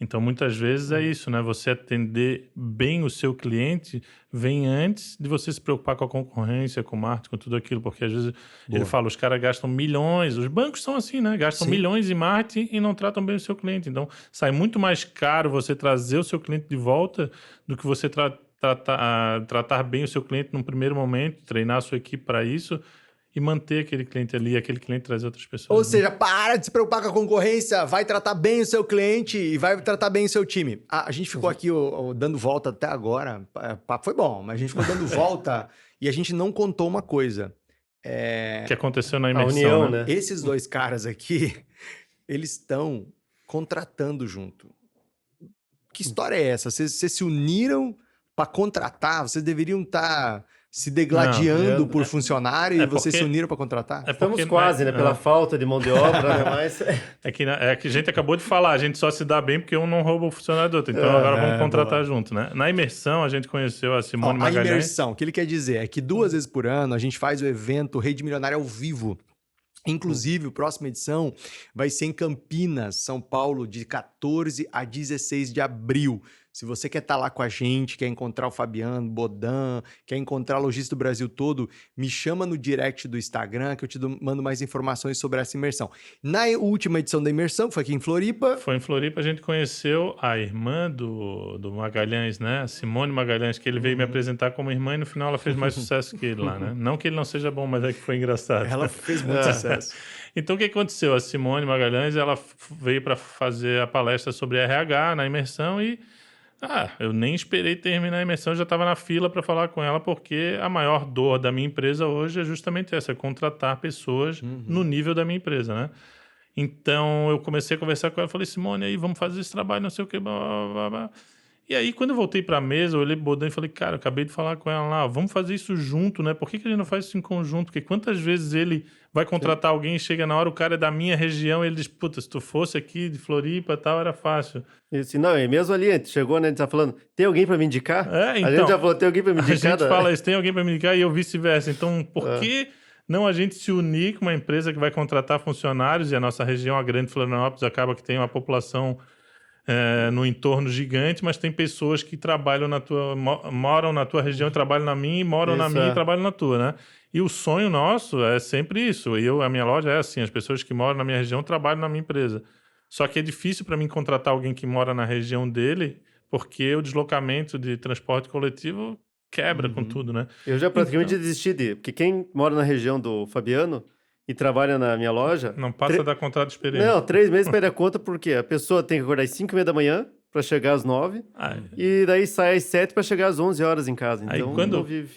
Então, muitas vezes é isso, né? Você atender bem o seu cliente vem antes de você se preocupar com a concorrência, com o marketing, com tudo aquilo, porque às vezes ele fala, os caras gastam milhões, os bancos são assim, né? Gastam milhões em marketing e não tratam bem o seu cliente. Então, sai muito mais caro você trazer o seu cliente de volta do que você tratar bem o seu cliente num primeiro momento, treinar a sua equipe para isso, e manter aquele cliente ali, aquele cliente trazer outras pessoas. Ou seja, para de se preocupar com a concorrência, vai tratar bem o seu cliente e vai tratar bem o seu time. A gente ficou aqui dando volta até agora, o papo foi bom, mas a gente ficou dando volta e a gente não contou uma coisa. Que aconteceu na imersão, união, né? Esses dois caras aqui, eles estão contratando junto. Que história é essa? Vocês se uniram para contratar? Vocês deveriam estar se degladiando por funcionário e vocês se uniram para contratar? Estamos quase, né? Pela falta de mão de obra, né? Mas... É que a gente acabou de falar, a gente só se dá bem porque um não rouba o funcionário do outro. Então agora vamos contratar junto, né? Na imersão, a gente conheceu a Simone Magalhães. A imersão, o que ele quer dizer é que 2 vezes por ano a gente faz o evento Rede Milionária ao vivo. Inclusive, a próxima edição vai ser em Campinas, São Paulo, de 14 a 16 de abril. Se você quer estar lá com a gente, quer encontrar o Fabiano, Bodan, quer encontrar lojista do Brasil todo, me chama no direct do Instagram que eu te mando mais informações sobre essa imersão. Na última edição da imersão, foi aqui em Floripa. Foi em Floripa, a gente conheceu a irmã do Magalhães, né? A Simone Magalhães, que ele veio me apresentar como irmã e no final ela fez mais sucesso que ele lá, né? Não que ele não seja bom, mas é que foi engraçado. Ela fez muito sucesso. Então, o que aconteceu? A Simone Magalhães, ela veio para fazer a palestra sobre RH na imersão e eu nem esperei terminar a imersão, já estava na fila para falar com ela, porque a maior dor da minha empresa hoje é justamente essa, é contratar pessoas no nível da minha empresa, né? Então, eu comecei a conversar com ela, falei, Simone, aí, vamos fazer esse trabalho, não sei o que, blá, blá, blá. E aí, quando eu voltei pra mesa, eu olhei pro Bodan e falei, cara, eu acabei de falar com ela lá, vamos fazer isso junto, né? Por que a gente não faz isso em conjunto? Porque quantas vezes ele vai contratar alguém e chega na hora, o cara é da minha região, e ele diz, puta, se tu fosse aqui de Floripa e tal, era fácil. Isso, não, e mesmo ali, a gente chegou, né, a gente tá falando, tem alguém pra me indicar? É, A gente já falou, tem alguém pra me a indicar? gente fala isso, tem alguém pra me indicar e eu vice-versa. Então, por que não a gente se unir com uma empresa que vai contratar funcionários, e a nossa região, a Grande Florianópolis, acaba que tem uma população no entorno gigante, mas tem pessoas que trabalham moram na tua região e trabalham na minha, e moram na minha e trabalham na tua, né? E o sonho nosso é sempre isso. A minha loja é assim, as pessoas que moram na minha região trabalham na minha empresa. Só que é difícil para mim contratar alguém que mora na região dele, porque o deslocamento de transporte coletivo quebra com tudo, né? Eu já praticamente desisti porque quem mora na região do Fabiano e trabalha na minha loja... Não passa da contrato de experiência. Não, 3 meses perde a conta, porque a pessoa tem que acordar às 5h30 da manhã para chegar às 9h, e daí sai às 7h para chegar às 11 horas em casa. Então,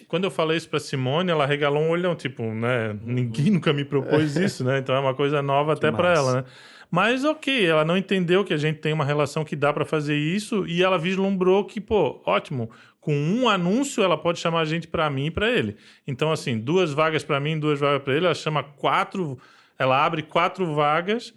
quando eu falei isso pra Simone, ela regalou um olhão, tipo, né? Ninguém nunca me propôs isso, né? Então é uma coisa nova até para ela, né? Mas ok, ela não entendeu que a gente tem uma relação que dá para fazer isso, e ela vislumbrou que, pô, ótimo, com um anúncio ela pode chamar a gente para mim e para ele. Então, assim, 2 vagas para mim, 2 vagas para ele, ela chama 4, ela abre 4 vagas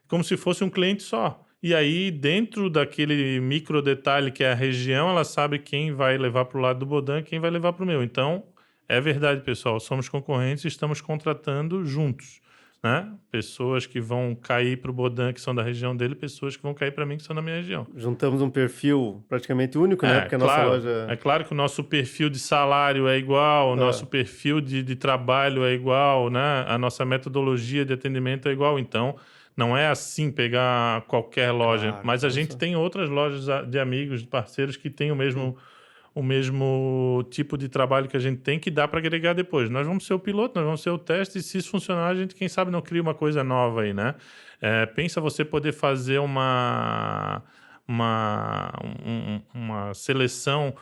como se fosse um cliente só. E aí, dentro daquele micro detalhe que é a região, ela sabe quem vai levar para o lado do Bodan e quem vai levar para o meu. Então, é verdade, pessoal, somos concorrentes e estamos contratando juntos, né? Pessoas que vão cair para o Bodan, que são da região dele, pessoas que vão cair para mim, que são da minha região. Juntamos um perfil praticamente único, né? Porque a nossa loja... É claro que o nosso perfil de salário é igual, o nosso perfil de trabalho é igual, né? A nossa metodologia de atendimento é igual, então... Não é assim pegar qualquer loja, mas a gente tem outras lojas de amigos, de parceiros que têm o mesmo tipo de trabalho que a gente tem, que dá para agregar depois. Nós vamos ser o piloto, nós vamos ser o teste, e se isso funcionar, a gente, quem sabe, não cria uma coisa nova aí, né? Pensa você poder fazer uma seleção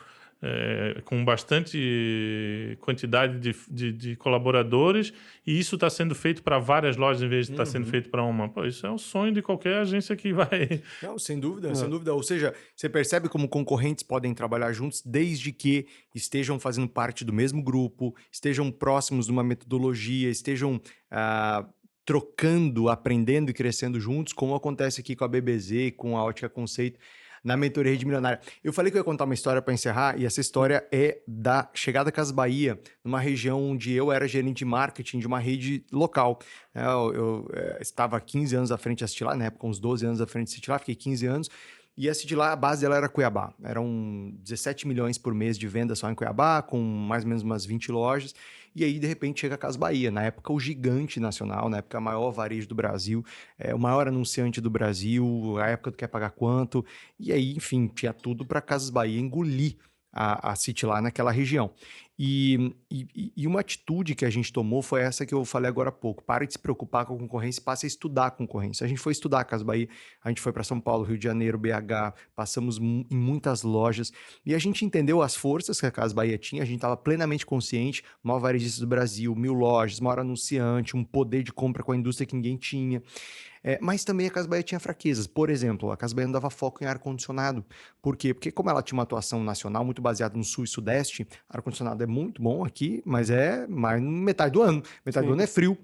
com bastante quantidade de colaboradores, e isso está sendo feito para várias lojas em vez de estar sendo feito para uma. Pô, isso é um sonho de qualquer agência que vai... Não, sem dúvida, sem dúvida. Ou seja, você percebe como concorrentes podem trabalhar juntos desde que estejam fazendo parte do mesmo grupo, estejam próximos de uma metodologia, estejam trocando, aprendendo e crescendo juntos, como acontece aqui com a BBZ, com a Ótica Conceito, na mentoria Rede Milionária. Eu falei que eu ia contar uma história para encerrar, e essa história é da chegada a Casas Bahia, numa região onde eu era gerente de marketing de uma rede local. Eu estava há 15 anos à frente da Citilá, na época uns 12 anos à frente da Citilá, fiquei 15 anos, e a Citilá, a base dela era Cuiabá. Eram 17 milhões por mês de venda só em Cuiabá, com mais ou menos umas 20 lojas. E aí, de repente, chega a Casas Bahia. Na época, o gigante nacional, na época, o maior varejo do Brasil, o maior anunciante do Brasil, a época do Quer Pagar Quanto. E aí, enfim, tinha tudo para Casas Bahia engolir a Citilá naquela região. E uma atitude que a gente tomou foi essa que eu falei agora há pouco. Pare de se preocupar com a concorrência e passe a estudar a concorrência. A gente foi estudar a Casas Bahia, a gente foi para São Paulo, Rio de Janeiro, BH, passamos em muitas lojas, e a gente entendeu as forças que a Casas Bahia tinha, a gente estava plenamente consciente, maior varejista do Brasil, 1000 lojas, maior anunciante, um poder de compra com a indústria que ninguém tinha. Mas também a Casas Bahia tinha fraquezas. Por exemplo, a Casas Bahia não dava foco em ar-condicionado. Por quê? Porque como ela tinha uma atuação nacional muito baseada no Sul e Sudeste, ar-condicionado é muito bom aqui, mas é mais metade do ano. Metade do ano é frio.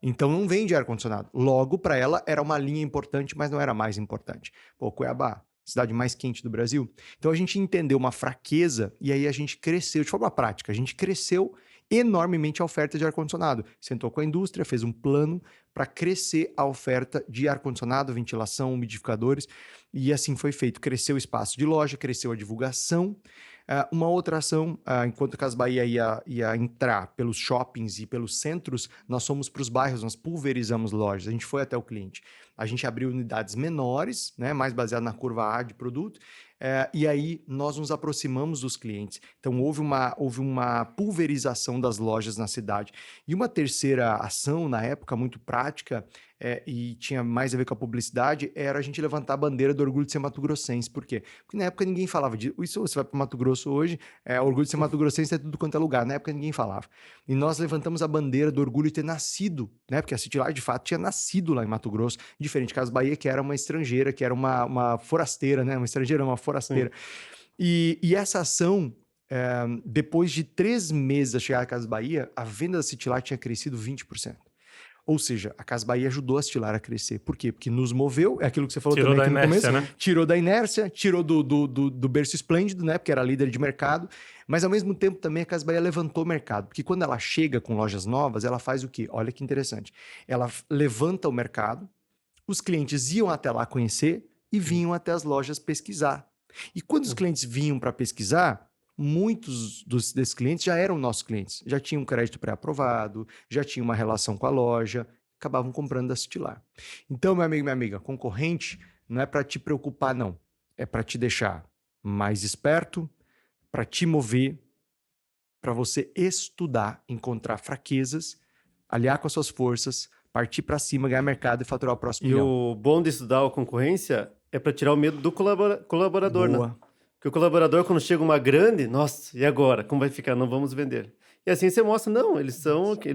Então não vende ar-condicionado. Logo, para ela, era uma linha importante, mas não era mais importante. Pô, Cuiabá, cidade mais quente do Brasil. Então a gente entendeu uma fraqueza e aí a gente cresceu de forma prática. A gente cresceu enormemente a oferta de ar-condicionado. Sentou com a indústria, fez um plano para crescer a oferta de ar-condicionado, ventilação, umidificadores, e assim foi feito. Cresceu o espaço de loja, cresceu a divulgação. Uma outra ação, enquanto a Casas Bahia ia entrar pelos shoppings e pelos centros, nós fomos para os bairros, nós pulverizamos lojas, a gente foi até o cliente. A gente abriu unidades menores, né, mais baseado na curva A de produto, e aí nós nos aproximamos dos clientes. Então houve uma pulverização das lojas na cidade. E uma terceira ação, na época, muito prática, e tinha mais a ver com a publicidade, era a gente levantar a bandeira do orgulho de ser mato-grossense. Por quê? Porque na época ninguém falava disso. Isso, você vai para Mato Grosso hoje, orgulho de ser mato-grossense é tudo quanto é lugar. Na época ninguém falava. E nós levantamos a bandeira do orgulho de ter nascido, né? Porque a Citilá, de fato, tinha nascido lá em Mato Grosso, diferente de Casas Bahia, que era uma estrangeira, que era uma forasteira, né? Uma estrangeira, uma forasteira. E essa ação, depois de 3 meses da chegada da Casas Bahia, a venda da Citilar tinha crescido 20%. Ou seja, a Casas Bahia ajudou a Citilar a crescer. Por quê? Porque nos moveu, é aquilo que você falou Tirou também da aqui no inércia, começo. né? Tirou da inércia, tirou do berço esplêndido, né? Porque era líder de mercado. Mas, ao mesmo tempo, também a Casas Bahia levantou o mercado. Porque quando ela chega com lojas novas, ela faz o quê? Olha que interessante. Ela levanta o mercado, os clientes iam até lá conhecer e vinham até as lojas pesquisar. E quando os clientes vinham para pesquisar, muitos desses clientes já eram nossos clientes, já tinham crédito pré-aprovado, já tinham uma relação com a loja, acabavam comprando da Citilar. Então, meu amigo, minha amiga, concorrente não é para te preocupar, não. É para te deixar mais esperto, para te mover, para você estudar, encontrar fraquezas, aliar com as suas forças, partir para cima, ganhar mercado e faturar o próximo E milhão. o bom de estudar a concorrência é para tirar o medo do colaborador, né? Boa. Porque o colaborador, quando chega uma grande, nossa, e agora? Como vai ficar? Não vamos vender. E assim você mostra, não, eles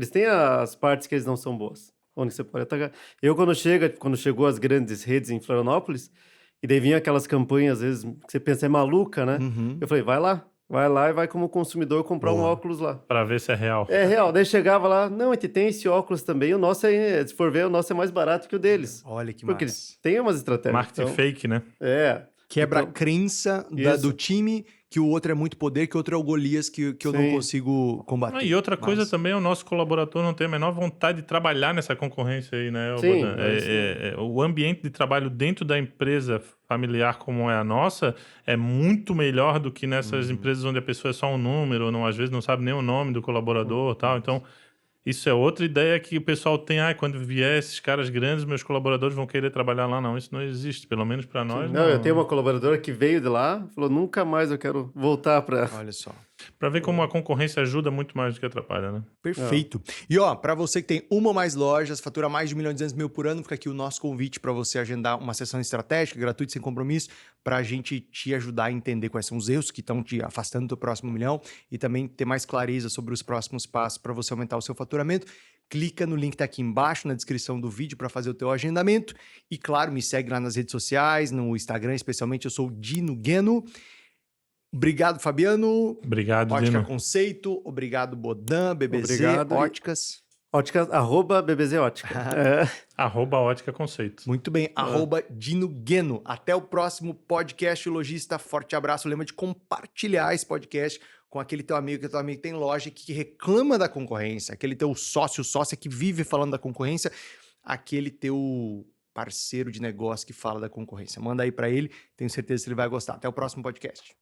têm as partes que eles não são boas. Onde você pode atacar. Eu, quando chegou as grandes redes em Florianópolis, e daí vinha aquelas campanhas, às vezes, que você pensa, é maluca, né? Uhum. Eu falei, vai lá e vai como consumidor comprar um Boa. óculos lá. Pra ver se é real. É real. Daí chegava lá, não, a gente tem esse óculos também, o nosso se for ver, o nosso é mais barato que o deles. Olha que Porque massa. eles têm umas estratégias. Marketing Então, fake, né? Quebra Então, a crença isso. do time que o outro é muito poder, que o outro é o Golias, que eu não Sim. consigo combater. E outra coisa Massa. também, o nosso colaborador não tem a menor vontade de trabalhar nessa concorrência aí, né? Sim, Bodan? é isso O ambiente de trabalho dentro da empresa familiar como é a nossa é muito melhor do que nessas empresas onde a pessoa é só um número, não, às vezes não sabe nem o nome do colaborador e tal. Então, isso é outra ideia que o pessoal tem. Quando vier esses caras grandes, meus colaboradores vão querer trabalhar lá. Não, isso não existe. Pelo menos para nós, Não, eu tenho uma colaboradora que veio de lá, falou, nunca mais eu quero voltar para... Olha só. Para ver como a concorrência ajuda muito mais do que atrapalha, né? Perfeito. E ó, para você que tem uma ou mais lojas, fatura mais de 1.200.000 por ano, fica aqui o nosso convite para você agendar uma sessão estratégica, gratuita, sem compromisso, para a gente te ajudar a entender quais são os erros que estão te afastando do próximo milhão e também ter mais clareza sobre os próximos passos para você aumentar o seu faturamento. Clica no link que tá aqui embaixo na descrição do vídeo para fazer o teu agendamento. E claro, me segue lá nas redes sociais, no Instagram especialmente, eu sou o Dino Gueno. Obrigado, Fabiano. Obrigado, Ótica Dino. Conceito. Obrigado, Bodan, BBC, Obrigado. Óticas. Ótica, @BBZ Ótica. @ótica conceito. Muito bem, @Dino Gueno. Até o próximo podcast Lojista. Forte abraço. Lembra de compartilhar esse podcast com aquele teu amigo que tem loja que reclama da concorrência, aquele teu sócia que vive falando da concorrência, aquele teu parceiro de negócio que fala da concorrência. Manda aí para ele, tenho certeza que ele vai gostar. Até o próximo podcast.